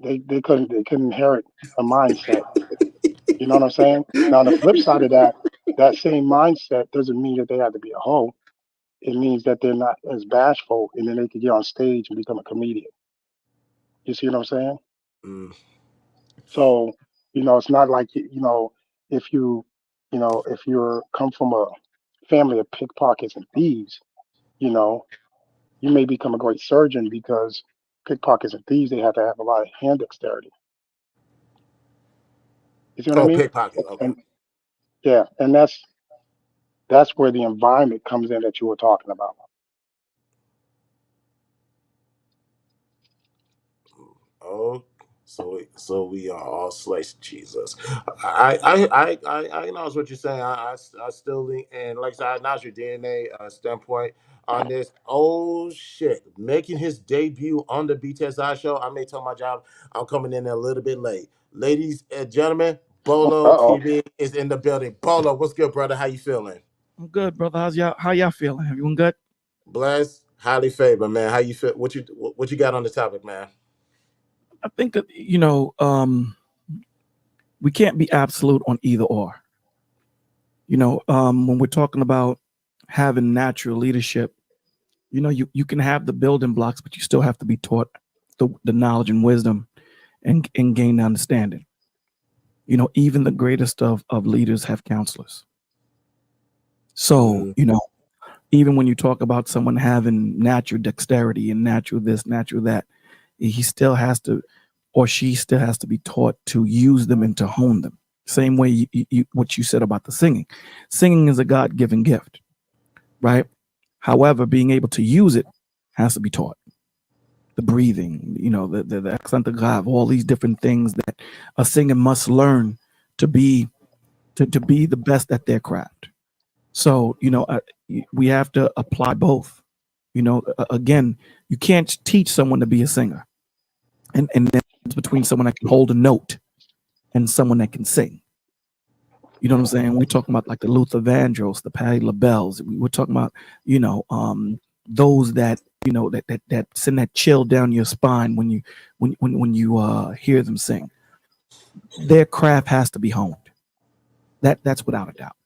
They couldn't inherit a mindset. You know what I'm saying? Now, on the flip side of that, that same mindset doesn't mean that they have to be a hoe. It means that they're not as bashful, and then they can get on stage and become a comedian. You see what I'm saying? Mm. So, it's not like if if you're come from a family of pickpockets and thieves, you know, you may become a great surgeon because pickpockets and thieves they have to have a lot of hand dexterity. You see what I Oh, mean? pickpocket. Okay. And yeah, and that's where the environment comes in that you were talking about. Oh, so we are all sliced Jesus. I acknowledge what you're saying. I still and like I said, I acknowledge your DNA standpoint on this. Oh shit, making his debut on the BTSI show. I may tell my job I'm coming in a little bit late. Ladies and gentlemen, Uh Bolo oh. TV is in the building. Bolo, what's good, brother? How you feeling? I'm good, brother. How y'all feeling? Everyone good? Blessed, highly favored, man. How you feel? What you got on the topic, man? I think that we can't be absolute on either or. When we're talking about having natural leadership, you can have the building blocks, but you still have to be taught the knowledge and wisdom and gain understanding. Even the greatest of leaders have counselors. So, Mm. even when you talk about someone having natural dexterity and natural this, natural that, he still has to, or she still has to be taught to use them and to hone them. Same way what you said about the singing. Singing is a God-given gift, right? However, being able to use it has to be taught. The breathing, the accent de grave, all these different things that a singer must learn to be be the best at their craft. So, we have to apply both. Again, you can't teach someone to be a singer. And then it's between someone that can hold a note and someone that can sing. You know what I'm saying? We're talking about like the Luther Vandross, the Patti LaBelle's. We're talking about, those that, that send that chill down your spine when you hear them sing. Their craft has to be honed. That's without a doubt.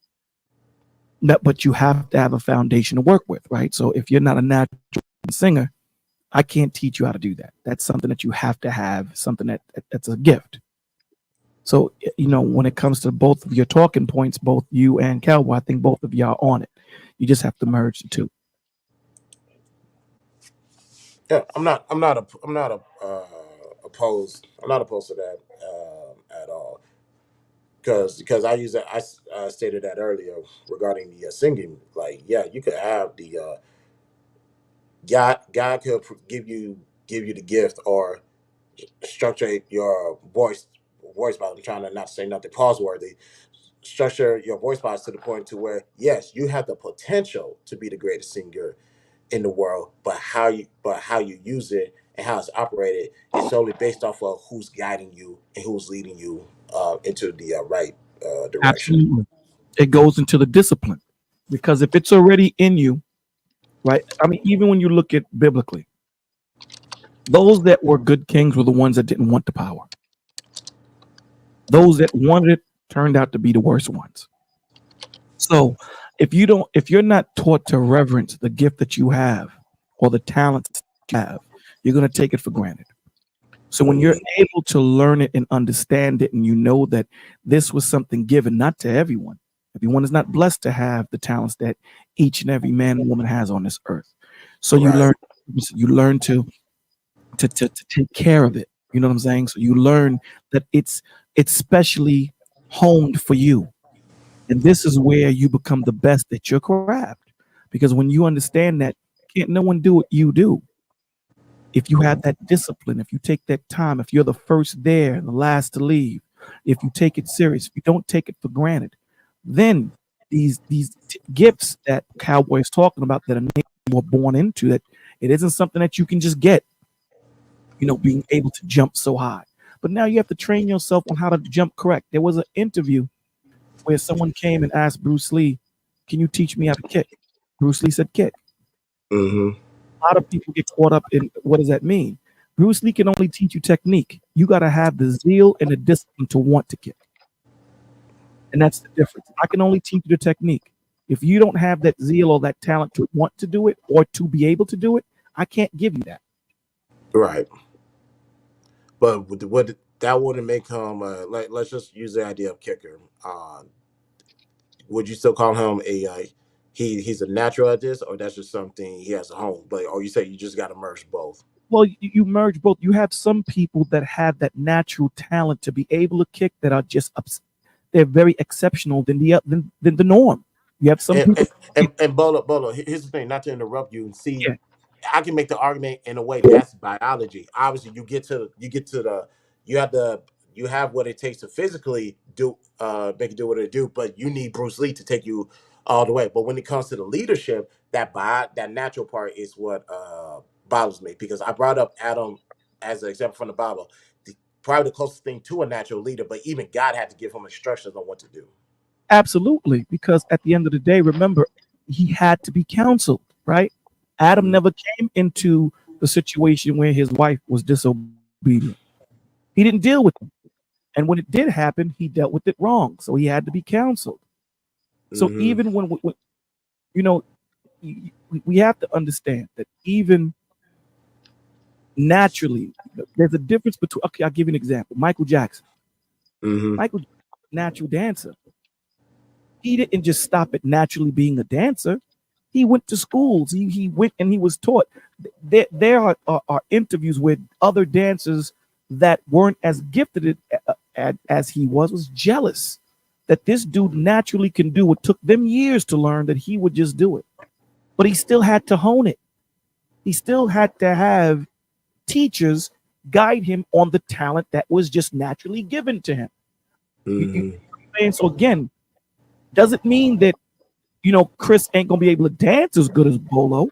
No, but you have to have a foundation to work with, right? So if you're not a natural singer, I can't teach you how to do that. That's something that you have to have, something that's a gift. So, when it comes to both of your talking points, both you and Cowboy, I think both of y'all are on it. You just have to merge the two. Yeah, opposed. I'm not opposed to that at all. Because I stated that earlier regarding the singing. Like, yeah, you could have the God could give you the gift or structure your voice box. I'm trying to not say nothing pause worthy. Structure your voice box to the point to where yes, you have the potential to be the greatest singer in the world, but how you use it and how it's operated is solely based off of who's guiding you and who's leading you into the right direction. Absolutely. It goes into the discipline because if it's already in you, right? I mean, even when you look at biblically, those that were good kings were the ones that didn't want the power. Those that wanted it turned out to be the worst ones. So if you're not taught to reverence the gift that you have or the talents that you have, you're going to take it for granted. So when you're Mm, able to learn it and understand it, and you know that this was something given not to everyone, everyone is not blessed to have the talents that each and every man and woman has on this earth. So right. you learn to take care of it. You know what I'm saying? So you learn that it's specially honed for you. And this is where you become the best at your craft. Because when you understand that, can't no one do what you do. If you have that discipline, if you take that time, if you're the first there and the last to leave, if you take it serious, if you don't take it for granted, then these gifts that Cowboy is talking about that are more born into, that it isn't something that you can just get, being able to jump so high. But now you have to train yourself on how to jump correct. There was an interview where someone came and asked Bruce Lee, "Can you teach me how to kick?" Bruce Lee said, "Kick." Hmm. A lot of people get caught up in what does that mean? Bruce Lee can only teach you technique. You got to have the zeal and the discipline to want to kick. And that's the difference. I can only teach you the technique. If you don't have that zeal or that talent to want to do it or to be able to do it, I can't give you that. Right. But what that wouldn't make him like. Let's just use the idea of kicker. Would you still call him he's a natural at this, or that's just something he has a home? But or you say you just got to merge both? Well, you merge both. You have some people that have that natural talent to be able to kick that are just they're very exceptional than the norm. You have some people. And Bolo, here's the thing. Not to interrupt you. See, I can make the argument in a way that's biology. Obviously, you have what it takes to physically do make it do what it do, but you need Bruce Lee to take you all the way. But when it comes to the leadership, that natural part is what bothers me, because I brought up Adam as an example from the Bible. Probably the closest thing to a natural leader, but even God had to give him instructions on what to do. Absolutely, because at the end of the day, remember, he had to be counseled, right? Adam never came into the situation where his wife was disobedient. He didn't deal with it. And when it did happen, he dealt with it wrong. So he had to be counseled. So even when you know, we have to understand that even naturally, there's a difference between, okay, I'll give you an example. Michael Jackson. Michael Jackson, natural dancer. He didn't just stop at naturally being a dancer. He went to schools. He went and he was taught. There are interviews with other dancers that weren't as gifted as he was jealous that this dude naturally can do it. Took them years to learn that he would just do it. But he still had to hone it. He still had to have teachers guide him on the talent that was just naturally given to him. And so again, doesn't mean that, you know, Chris ain't gonna be able to dance as good as Bolo.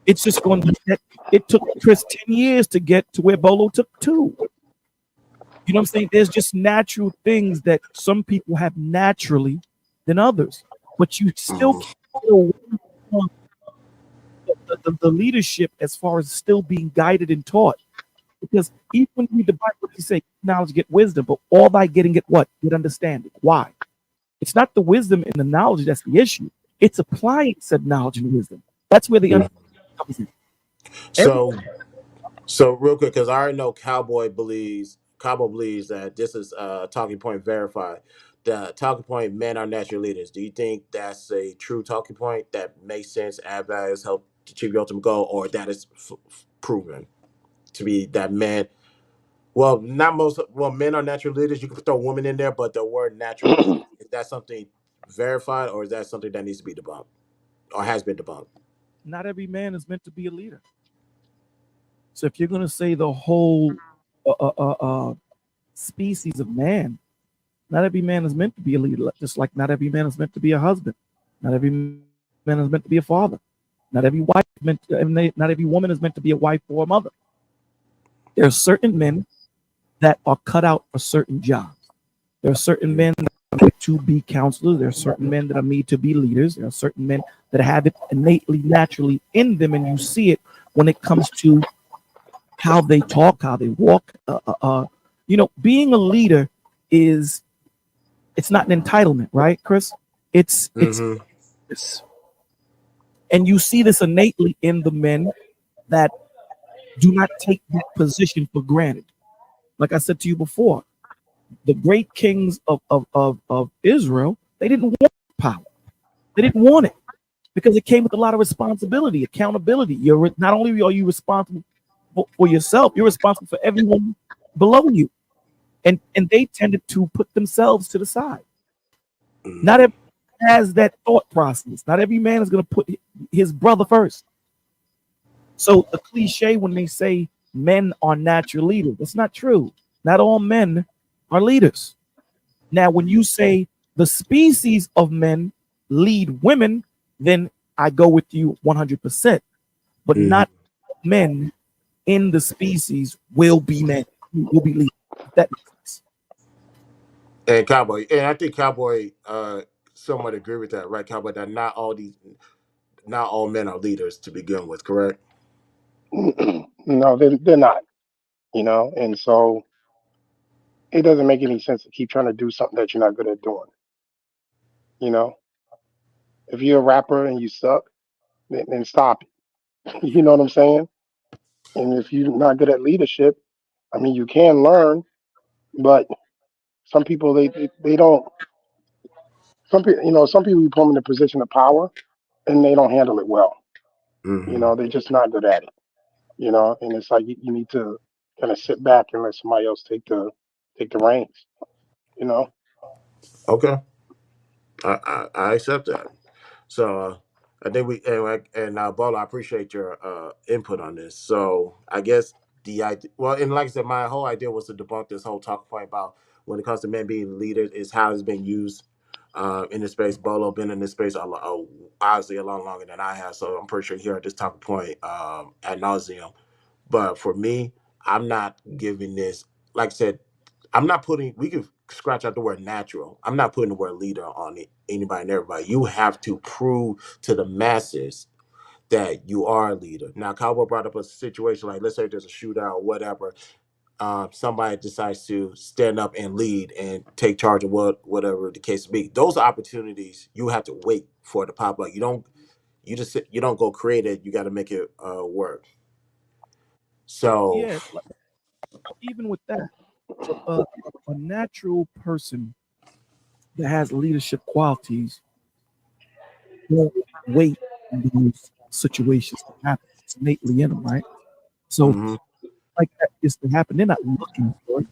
It's just going to be, it took Chris 10 years to get to where Bolo took 2. You know what I'm saying? There's just natural things that some people have naturally than others, but you still can't get away from the leadership as far as still being guided and taught. Because even when you read the Bible, you say knowledge get wisdom, but all by getting it what? Get understanding. Why? It's not the wisdom and the knowledge that's the issue. It's applying said knowledge and wisdom. That's where the understanding comes in. So real quick, because I already know Cowboy believes that this is talking point verified. The talking point, men are natural leaders. Do you think that's a true talking point that makes sense, add values, help to achieve your ultimate goal, or that is proven to be that men? Well, not most. Well, men are natural leaders. You can throw women in there, but the word natural, is that something verified, or is that something that needs to be debunked or has been debunked? Not every man is meant to be a leader. So if you're going to say the whole species of man, not every man is meant to be a leader, just like not every man is meant to be a husband. Not every man is meant to be a father. Not every not every woman is meant to be a wife or a mother. There are certain men that are cut out for certain jobs. There are certain men that are made to be counselors. There are certain men that are made to be leaders. There are certain men that have it innately, naturally in them, and you see it when it comes to how they talk, how they walk. You know, being a leader it's not an entitlement, right, Chris? It's and you see this innately in the men that do not take that position for granted. Like I said to you before, the great kings of Israel, they didn't want power. They didn't want it because it came with a lot of responsibility, accountability. You're not only are you responsible for yourself, you're responsible for everyone below you. And they tended to put themselves to the side. Not everyone has that thought process. Not every man is going to put his brother first. So the cliche when they say men are natural leaders, that's not true. Not all men are leaders. Now, when you say the species of men lead women, then I go with you 100%. But not men in the species will be men, will be leaders. That makes sense. And Cowboy, and I think Cowboy somewhat agree with that, right, Cowboy? That not all men are leaders to begin with, correct? No, they're not. And so it doesn't make any sense to keep trying to do something that you're not good at doing. You know, if you're a rapper and you suck, then stop it. You know what I'm saying? And if you're not good at leadership, I mean, you can learn, but some people they don't. Some people you put them in a position of power and they don't handle it well. Mm-hmm. They're just not good at it. And it's like you need to kind of sit back and let somebody else take the reins. You know. Okay, I accept that. So I think Bola, I appreciate your input on this. So I guess the idea, well, and like I said, my whole idea was to debunk this whole talk point about when it comes to men being leaders is how it's been used in this space. Bolo been in this space obviously a lot longer than I have, so I'm pretty sure he heard this talking point ad nauseum. But for me, I'm not giving this. Like I said, I'm not putting. We could scratch out the word natural. I'm not putting the word leader on anybody and everybody. You have to prove to the masses that you are a leader. Now, Cowboy brought up a situation like, let's say there's a shootout or whatever. Somebody decides to stand up and lead and take charge of whatever the case may be. Those are opportunities you have to wait for it to pop up. You don't go create it. You got to make it work. So, Yeah, like, even with that, a natural person that has leadership qualities won't wait in those situations to happen. It's innately in them, right? So, mhm. like that is to happen. They're not looking for it.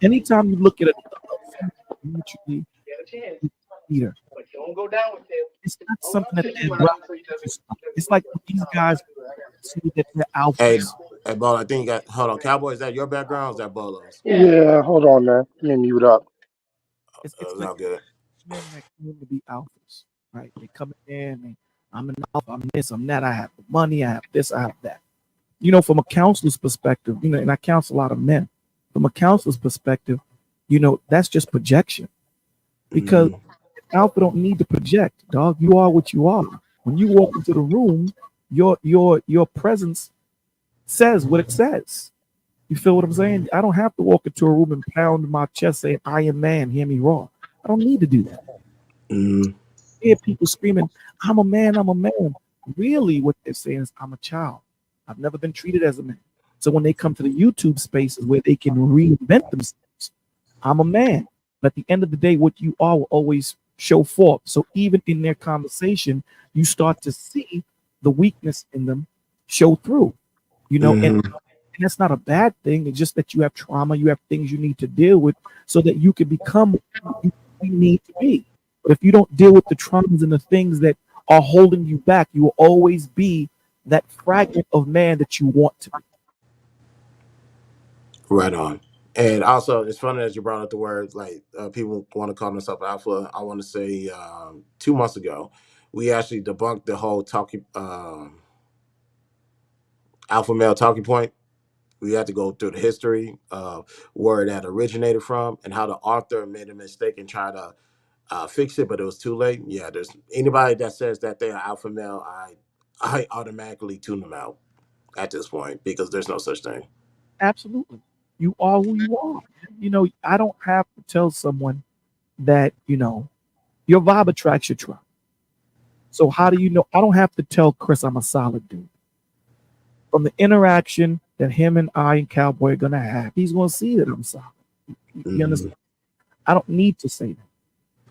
Anytime you look at a naturally leader, it's not something that they're it's like these guys say that they're Hey, alphas. hey, Bolo, I think you got. Hold on, Cowboy. Is that your background? Or is that Bolo's? Yeah. Hold on, man. Let me mute up. It's like Not good. men that claim to be alphas, right? They come in there and I'm an alpha, I'm this, I'm that, I have the money, I have this, I have that. From a counselor's perspective, and I counsel a lot of men. From a counselor's perspective, that's just projection. Because Mm-hmm. alpha don't need to project, dog. You are what you are. When you walk into the room, your presence says what it says. You feel what I'm saying? I don't have to walk into a room and pound my chest saying, I am man, hear me raw. I don't need to do that. Mm-hmm. Hear people screaming, I'm a man, I'm a man. Really, what they're saying is, I'm a child. I've never been treated as a man. So when they come to the YouTube spaces where they can reinvent themselves, I'm a man. But at the end of the day, what you are will always show forth. So even in their conversation, you start to see the weakness in them show through, and Mm-hmm. that's not a bad thing. It's just that you have trauma, you have things you need to deal with so that you can become who you need to be. But if you don't deal with the traumas and the things that are holding you back, you will always be that fragment of man that you want to be. Right on. And also, it's funny that you brought up the words like people want to call themselves alpha. I want to say 2 months ago, we actually debunked the whole talking alpha male talking point. We had to go through the history of where that originated from and how the author made a mistake and tried to fix it, but it was too late. Yeah, there's anybody that says that they are alpha male, I automatically tune them out at this point because there's no such thing. Absolutely. You are who you are. I don't have to tell someone that, your vibe attracts your tribe. So how do you know? I don't have to tell Chris I'm a solid dude. From the interaction that him and I and Cowboy are gonna have, he's gonna see that I'm solid. You understand? I don't need to say that.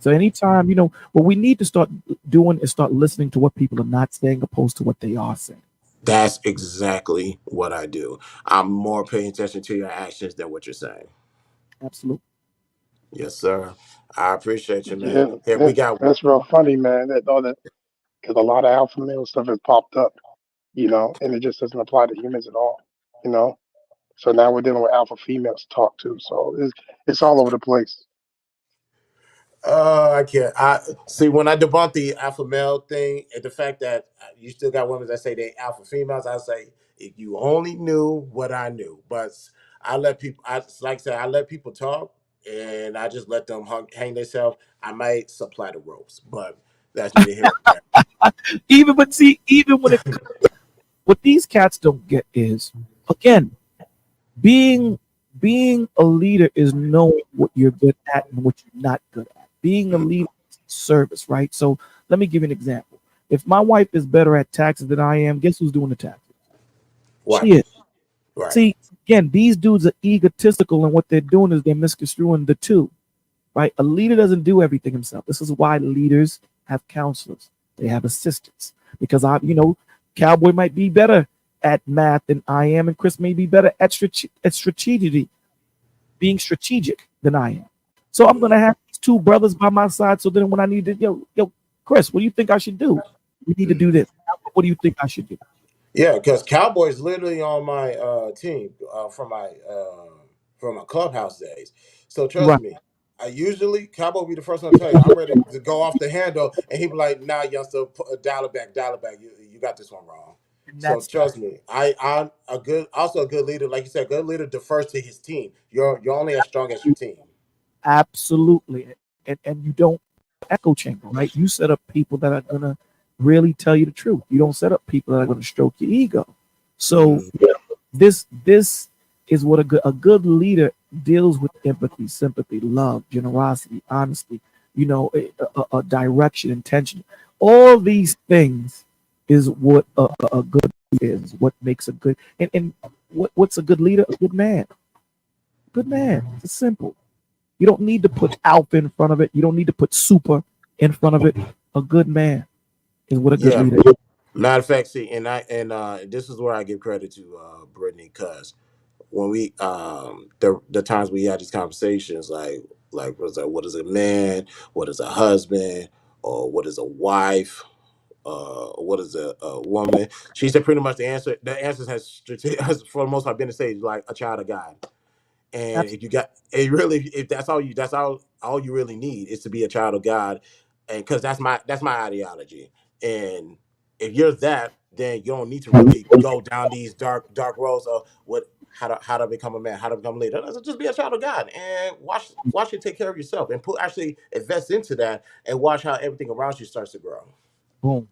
So anytime, what we need to start doing is start listening to what people are not saying opposed to what they are saying. That's exactly what I do. I'm more paying attention to your actions than what you're saying. Absolutely. Yes, sir. I appreciate you, man. Yeah, Here we got. that's real funny, man. That all that because a lot of alpha male stuff has popped up, and it just doesn't apply to humans at all, you know. So now we're dealing with alpha females talk too. So it's all over the place. I can't. I see when I debunk the alpha male thing and the fact that you still got women that say they alpha females. I say if you only knew what I knew, but I let people. Like I said, I let people talk and I just let them hang themselves. I might supply the ropes, but that's neither here nor Even when it what these cats don't get is, again, Being being a leader is knowing what you're good at and what you're not good at. Being a leader is service, right? So let me give you an example. If my wife is better at taxes than I am, guess who's doing the taxes? She Wife. is. Right. See, again, these dudes are egotistical, and what they're doing is they're misconstruing the two, right? A leader doesn't do everything himself. This is why leaders have counselors. They have assistants because Cowboy might be better at math than I am, and Chris may be better at strategy, being strategic than I am. So I'm gonna have these two brothers by my side. So then when I need to, yo, Chris, what do you think I should do? We need to do this. What do you think I should do? Yeah, because Cowboy's literally on my team from my clubhouse days. So trust Right. me, I usually Cowboy will be the first one to tell you I'm ready to go off the handle, and he be like, "Nah, youngster, dial it back, dial it back. You got this one wrong." And So that's trust me, I'm also a good leader. Like you said, a good leader defers to his team. You're only as strong as your team. absolutely, and you don't echo chamber, right? You set up people that are gonna really tell you the truth. You don't set up people that are gonna stroke your ego. So this is what a good leader deals with: empathy, sympathy, love, generosity, honesty. A direction, intention. All these things is what a good leader is. What makes a good and what's a good leader? A good man. Good man. It's simple. You don't need to put alpha in front of it. You don't need to put super in front of it. A good man is what a good Yeah. leader is. Matter of fact, see, and this is where I give credit to Brittany, because when we the times we had these conversations, like what is a man, what is a husband, or what is a wife, what is a woman? She said pretty much the answers has for the most part been the same, like a child of God. And That's if you got it, really, if that's all you really need is to be a child of God, and because that's my ideology. And if you're that, then you don't need to really go down these dark roads of how to become a man, how to become a leader. Just be a child of God and watch you take care of yourself and actually invest into that and watch how everything around you starts to grow. boom.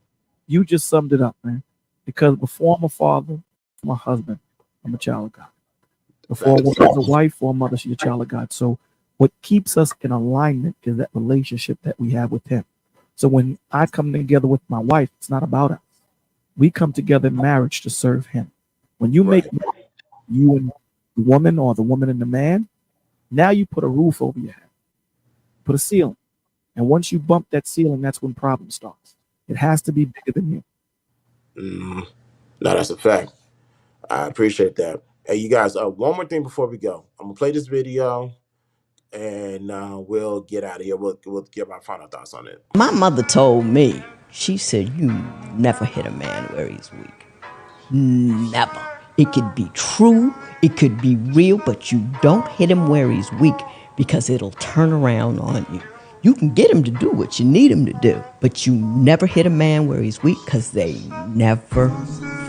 You just summed it up, man. Because before I'm a father, I'm a husband, I'm a child of God. Before I Facts. was a wife or a mother, she's a child of God. So what keeps us in alignment is that relationship that we have with Him. So when I come together with my wife, it's not about us. We come together in marriage to serve Him. When you make Right. you and the woman or the woman and the man, now you put a roof over your head, put a ceiling. And once you bump that ceiling, that's when problem starts. It has to be bigger than you. Mm, no, that's a fact. I appreciate that. Hey, you guys, one more thing before we go. I'm gonna play this video, and we'll get out of here. We'll get my final thoughts on it. My mother told me, she said, you never hit a man where he's weak. Never. It could be true, it could be real, but you don't hit him where he's weak because it'll turn around on you. You can get him to do what you need him to do, but you never hit a man where he's weak because they never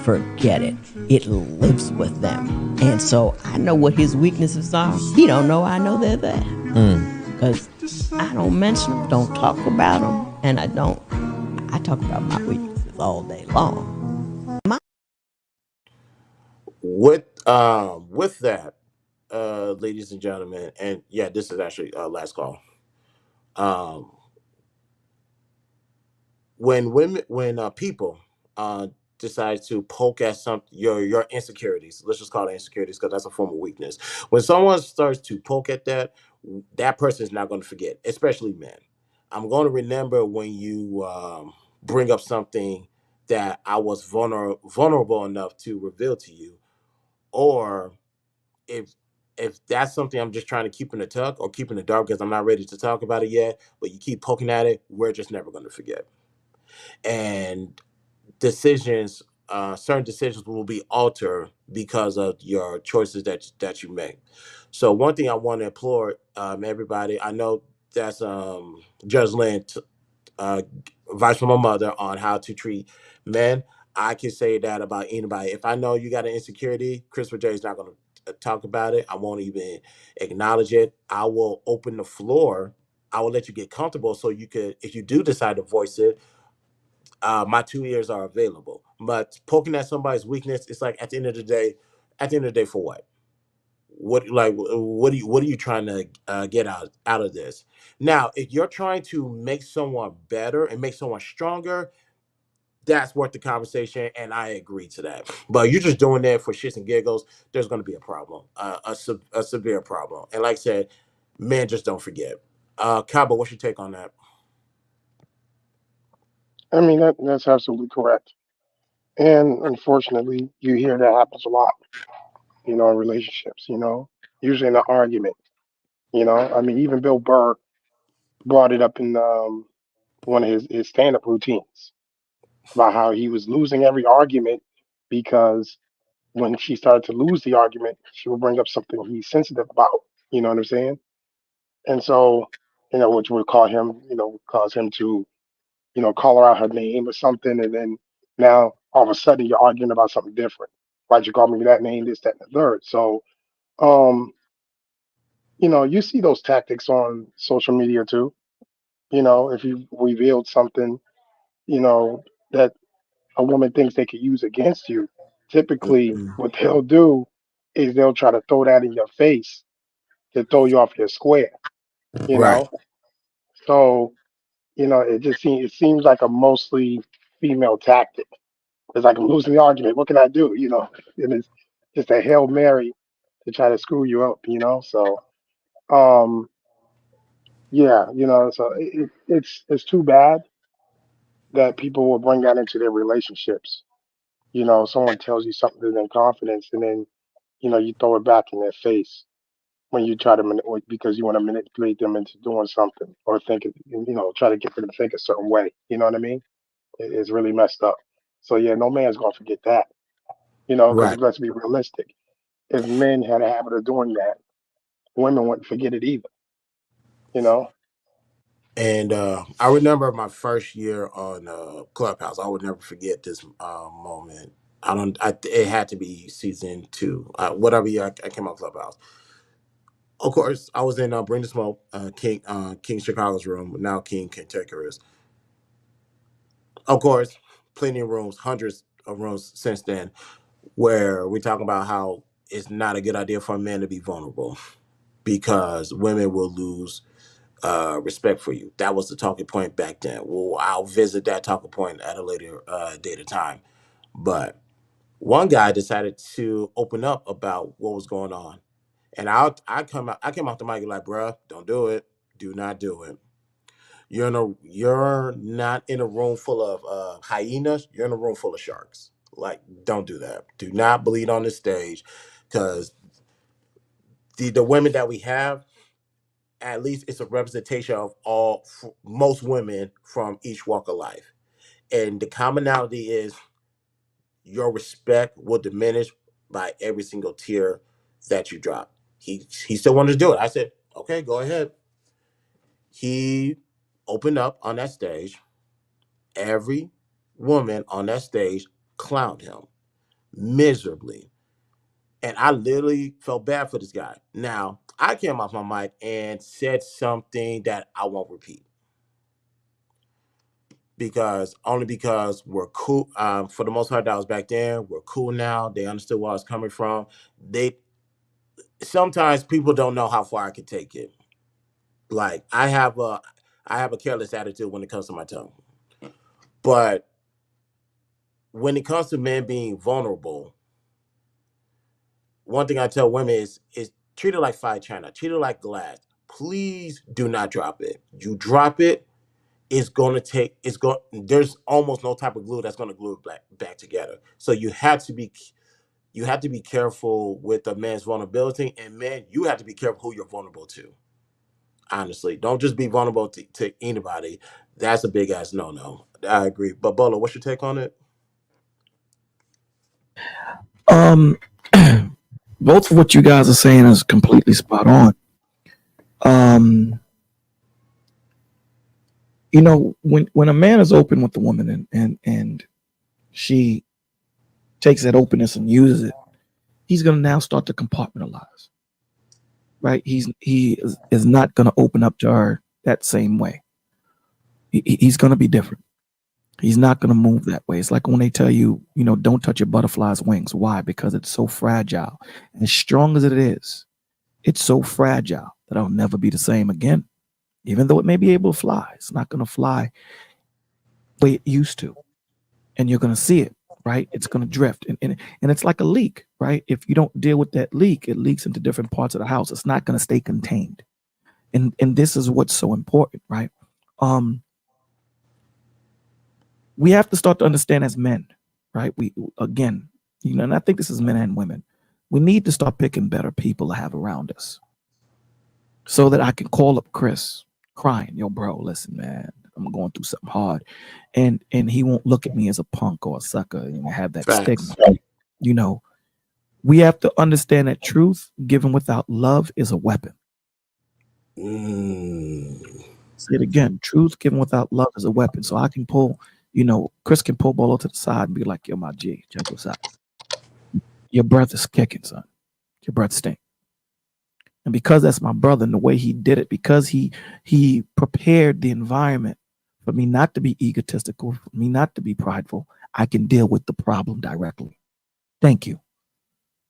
forget it. It lives with them. And so I know what his weaknesses are. He don't know I know they're there. Because I don't mention them, don't talk about them, and I talk about my weaknesses all day long. With that, ladies and gentlemen, and yeah, this is actually last call. Um, when people uh decide to poke at your insecurities, let's just call it insecurities because that's a form of weakness. When someone starts to poke at that person is not going to forget, especially men. I'm going to remember when you bring up something that I was vulnerable enough to reveal to you, or if that's something I'm just trying to keep in the tuck or keep in the dark because I'm not ready to talk about it yet, but you keep poking at it, we're just never going to forget. And decisions, certain decisions will be altered because of your choices that you make. So one thing I want to implore everybody, I know that's Judge Lynn uh, advice from my mother on how to treat men. I can say that about anybody. If I know you got an insecurity, Christopher J is not going to talk about it. I won't even acknowledge it. I will open the floor. I will let you get comfortable so you could, if you do decide to voice it, my 2 ears are available. But poking at somebody's weakness, it's like at the end of the day, for what? what are you trying to get out of this? Now, if you're trying to make someone better and make someone stronger, that's worth the conversation, and I agree to that. But you're just doing that for shits and giggles, there's going to be a problem, a severe problem. And like I said, men just don't forget. Cabo, what's your take on that? I mean, that's absolutely correct. And unfortunately, you hear that happens a lot, in relationships, usually in an argument, I mean, even Bill Burr brought it up in one of his stand up routines about how he was losing every argument because when she started to lose the argument, she would bring up something he's sensitive about. You know what I'm saying? And so, which would cause him to, call her out her name or something, and then now all of a sudden you're arguing about something different. Why'd you call me that name? This, that, and the third. So, um, you see those tactics on social media too. If you revealed something, you know, that a woman thinks they could use against you, typically Mhm. what they'll do is they'll try to throw that in your face to throw you off your square, you Right. know? So, it seems like a mostly female tactic. It's like I'm losing the argument. What can I do? And it's just a Hail Mary to try to screw you up, So um yeah, so it's too bad that people will bring that into their relationships. Someone tells you something in confidence and then, you throw it back in their face when you try to because you want to manipulate them into doing something or thinking, try to get them to think a certain way. You know what I mean? It's really messed up. So yeah, no man's gonna forget that. Because Right. let's be realistic. If men had a habit of doing that, women wouldn't forget it either. You know? And I remember my first year on Clubhouse. I would never forget this moment. I don't. It had to be season two, whatever year I came on Clubhouse. Of course, I was in Bring the Smoke, King Chicago's room. Now King Kentucky is. Of course, plenty of rooms, hundreds of rooms since then, where we talk about how it's not a good idea for a man to be vulnerable because women will lose respect for you. That was the talking point back then. Well, I'll visit that talking point at a later date or time. But one guy decided to open up about what was going on, and I came out the mic like, bruh, don't do it. Do not do it. You're not in a room full of hyenas. You're in a room full of sharks. Like, don't do that. Do not bleed on the stage, because the women that we have, at least it's a representation of most women from each walk of life, and the commonality is your respect will diminish by every single tear that you drop. He still wanted to do it. I said, okay, go ahead. He opened up on that stage. Every woman on that stage clowned him miserably. And I literally felt bad for this guy. Now, I came off my mic and said something that I won't repeat, because we're cool. For the most part, that was back then. We're cool now. They understood where I was coming from. They Sometimes people don't know how far I can take it. Like, I have a careless attitude when it comes to my tongue. But when it comes to men being vulnerable, one thing I tell women is treat it like fine china, treat it like glass. Please do not drop it. You drop it, there's almost no type of glue that's gonna glue it back together. So you have to be careful with a man's vulnerability, and men, you have to be careful who you're vulnerable to. Honestly, don't just be vulnerable to anybody. That's a big ass no. I agree. But Bolo, what's your take on it? Um, both of what you guys are saying is completely spot on. Um, when a man is open with the woman and she takes that openness and uses it, he's gonna now start to compartmentalize. Right? He is not gonna open up to her that same way. He's gonna be different. He's not going to move that way. It's like when they tell you, don't touch your butterfly's wings. Why? Because it's so fragile. And as strong as it is, it's so fragile that I'll never be the same again. Even though it may be able to fly, it's not going to fly the way it used to. And you're going to see it, right? It's going to drift. And it's like a leak, right? If you don't deal with that leak, it leaks into different parts of the house. It's not going to stay contained. And this is what's so important, right? We have to start to understand as men, right? We, again, and I think this is men and women. We need to start picking better people to have around us so that I can call up Chris crying, yo, bro, listen, man, I'm going through something hard. And he won't look at me as a punk or a sucker and have that Facts. stigma. We have to understand that truth given without love is a weapon. Say it again. Truth given without love is a weapon. So I can pull, Chris can pull Bolo to the side and be like, yo, my G, check this out. Your breath is kicking, son. Your breath stink. And because that's my brother and the way he did it, because he prepared the environment for me not to be egotistical, for me not to be prideful, I can deal with the problem directly. Thank you.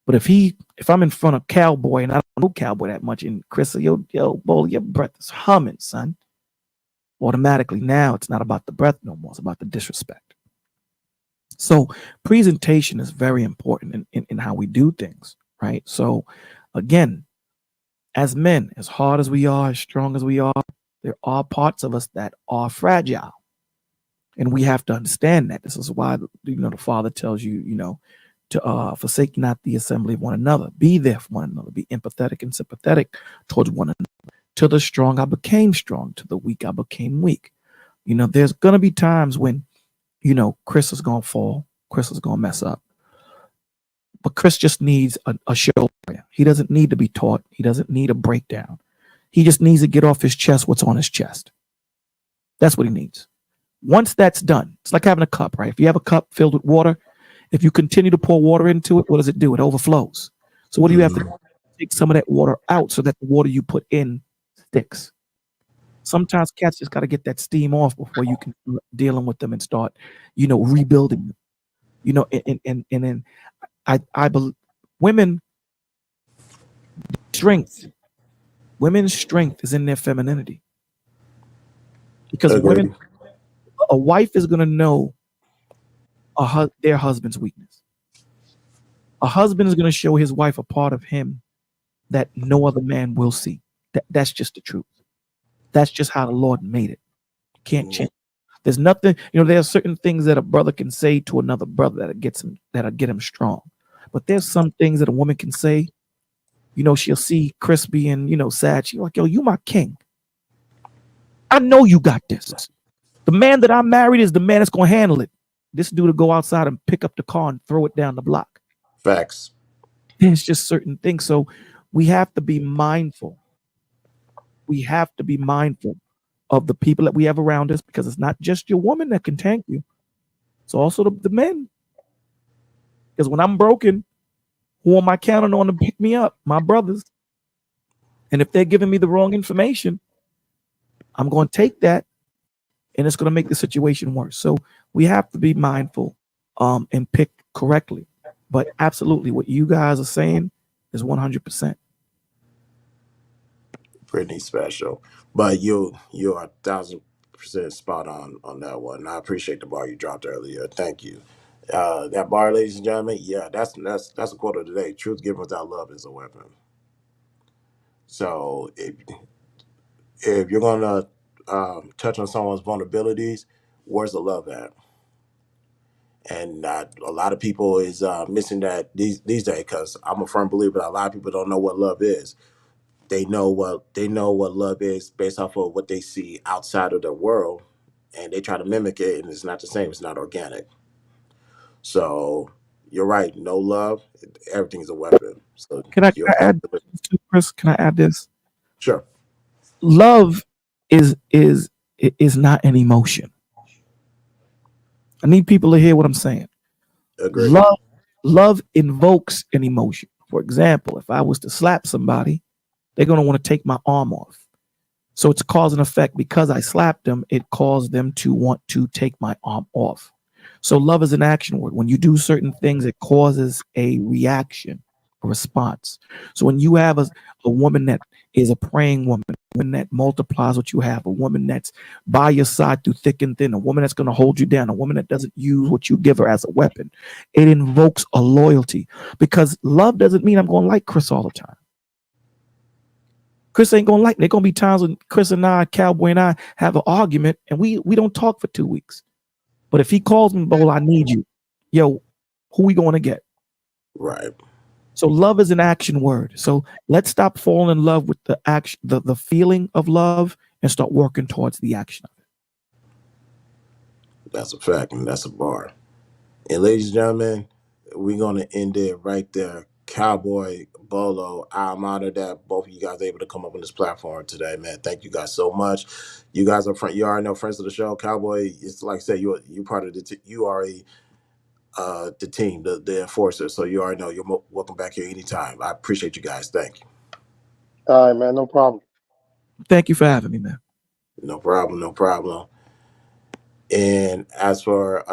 But if I'm in front of Cowboy and I don't know Cowboy that much, and Chris, yo, Bolo, your breath is humming, son. Automatically now it's not about the breath no more. It's about the disrespect. So presentation is very important in how we do things, right? So again, as men, as hard as we are, as strong as we are, there are parts of us that are fragile. And we have to understand that. This is why, the Father tells you, to forsake not the assembly of one another. Be there for one another. Be empathetic and sympathetic towards one another. To the strong, I became strong. To the weak, I became weak. There's going to be times when, Chris is going to fall. Chris is going to mess up. But Chris just needs a shoulder. He doesn't need to be taught. He doesn't need a breakdown. He just needs to get off his chest what's on his chest. That's what he needs. Once that's done, it's like having a cup, right? If you have a cup filled with water, if you continue to pour water into it, what does it do? It overflows. So what do you have to do? Take some of that water out so that the water you put in sticks. Sometimes cats just got to get that steam off before you can dealing with them and start, rebuilding them. And then I believe women's strength is in their femininity. Because a wife is going to know their husband's weakness. A husband is going to show his wife a part of him that no other man will see. That's just the truth. That's just how the Lord made it. Can't change. There's nothing, there are certain things that a brother can say to another brother that'll get him strong. But there's some things that a woman can say. She'll see Chris being, sad. She's like, yo, you my king. I know you got this. The man that I married is the man that's going to handle it. This dude will go outside and pick up the car and throw it down the block. Facts. There's just certain things. So we have to be mindful. We have to be mindful of the people that we have around us, because it's not just your woman that can tank you. It's also the men. Because when I'm broken, who am I counting on to pick me up? My brothers. And if they're giving me the wrong information, I'm going to take that, and it's going to make the situation worse. So we have to be mindful and pick correctly. But absolutely, what you guys are saying is 100%. Pretty special. But you're 1,000% spot on that one. I appreciate the bar you dropped earlier. Thank you. That bar, ladies and gentlemen, yeah, that's a quote of the day. Truth given without love is a weapon. So if you're gonna touch on someone's vulnerabilities, where's the love at? And a lot of people is missing that these days, because I'm a firm believer that a lot of people don't know what love is. They know what love is based off of what they see outside of their world, and they try to mimic it, and it's not the same. It's not organic. So you're right. No love, everything's a weapon. So Can I add this, Chris? Can I add this? Sure. Love is not an emotion. I need people to hear what I'm saying. Agreed. Love invokes an emotion. For example, if I was to slap somebody, they're going to want to take my arm off. So it's cause and effect. Because I slapped them, it caused them to want to take my arm off. So love is an action word. When you do certain things, it causes a reaction. a response. So when you have a woman that is a praying woman, a woman that multiplies what you have, a woman that's by your side through thick and thin, a woman that's going to hold you down, a woman that doesn't use what you give her as a weapon, it invokes a loyalty, because love doesn't mean I'm going to like Chris all the time. Chris ain't gonna like. There gonna be times when Chris and I, Cowboy and I, have an argument and we don't talk for 2 weeks. But if he calls me, Bowl, I need you. Yo, who we going to get? Right. So love is an action word. So let's stop falling in love with the action, the feeling of love, and start working towards the action of it. That's a fact, and that's a bar. And ladies and gentlemen, we're gonna end it right there. Cowboy, Bolo, I'm honored that both of you guys are able to come up on this platform today, man. Thank you guys so much. You guys are you already know friends of the show. Cowboy, it's like I said, you part of the you are the team, the enforcer. So you already know you're welcome back here anytime. I appreciate you guys. Thank you. All right, man. No problem. Thank you for having me, man. No problem. No problem. And as for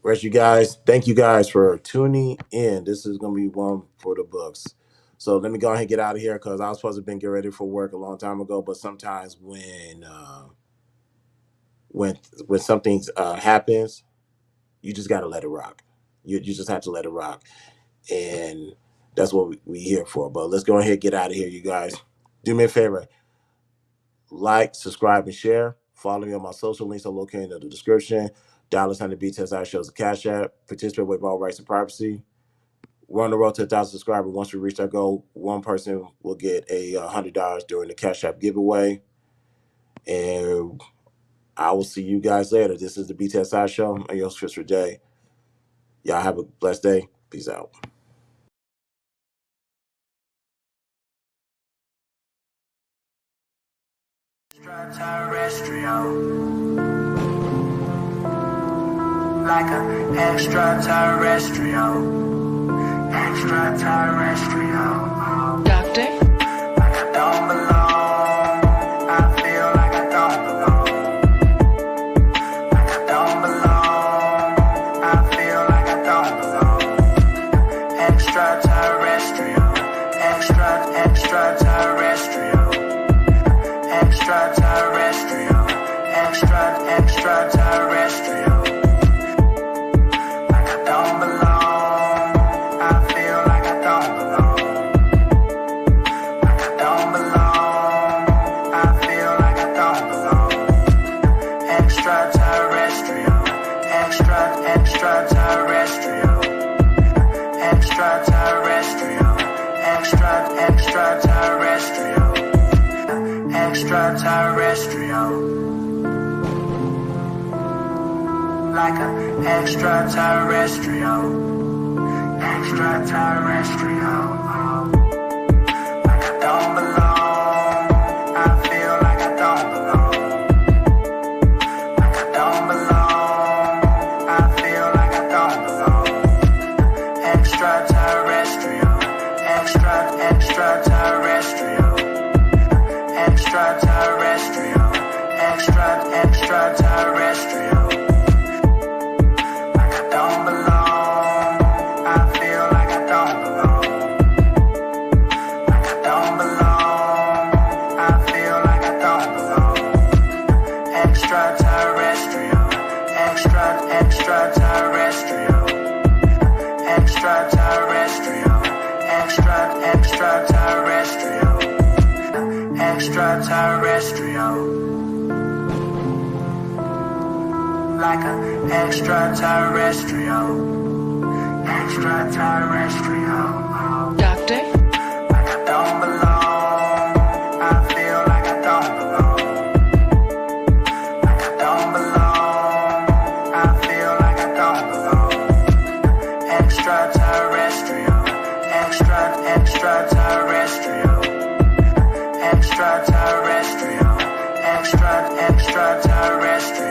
rest you guys, thank you guys for tuning in. This is gonna be one for the books. So let me go ahead and get out of here because I was supposed to have been getting ready for work a long time ago. But sometimes when something happens, you just gotta let it rock. You just have to let it rock, and that's what we here for. But let's go ahead and get out of here, you guys. Do me a favor: like, subscribe, and share. Follow me on my social links are located in the description. $1 BTSI shows a cash app. Participate with all rights and privacy. We're on the road to 1,000 subscribers. Once we reach that goal, one person will get a $100 during the cash app giveaway. And I will see you guys later. This is the BTSI show. I'm your host, Christopher J. Y'all have a blessed day. Peace out. Extraterrestrial, like an extraterrestrial. Doctor? Like I don't belong. I feel like I don't belong. Like I don't belong. I feel like I don't belong. Extraterrestrial. Extraterrestrial. Extraterrestrial. Extraterrestrial. Like I don't belong. Extraterrestrial, extraterrestrial, extraterrestrial, extraterrestrial, like an extraterrestrial, extraterrestrial, like I don't belong. I feel like I don't belong. Like I don't belong. I feel like I don't belong. Extraterrestrial, extraterrestrial, extraterrestrial, extraterrestrial. Like I don't belong. I feel like I don't belong. Like I don't belong. I feel like I don't belong. Extraterrestrial, extraterrestrial, extraterrestrial, extraterrestrial, extraterrestrial, like an extraterrestrial, extraterrestrial. Doctor? Like I don't belong. I feel like I don't belong. Like I don't belong. I feel like I don't belong. Extraterrestrial, extraterrestrial, extraterrestrial, extraterrestrial.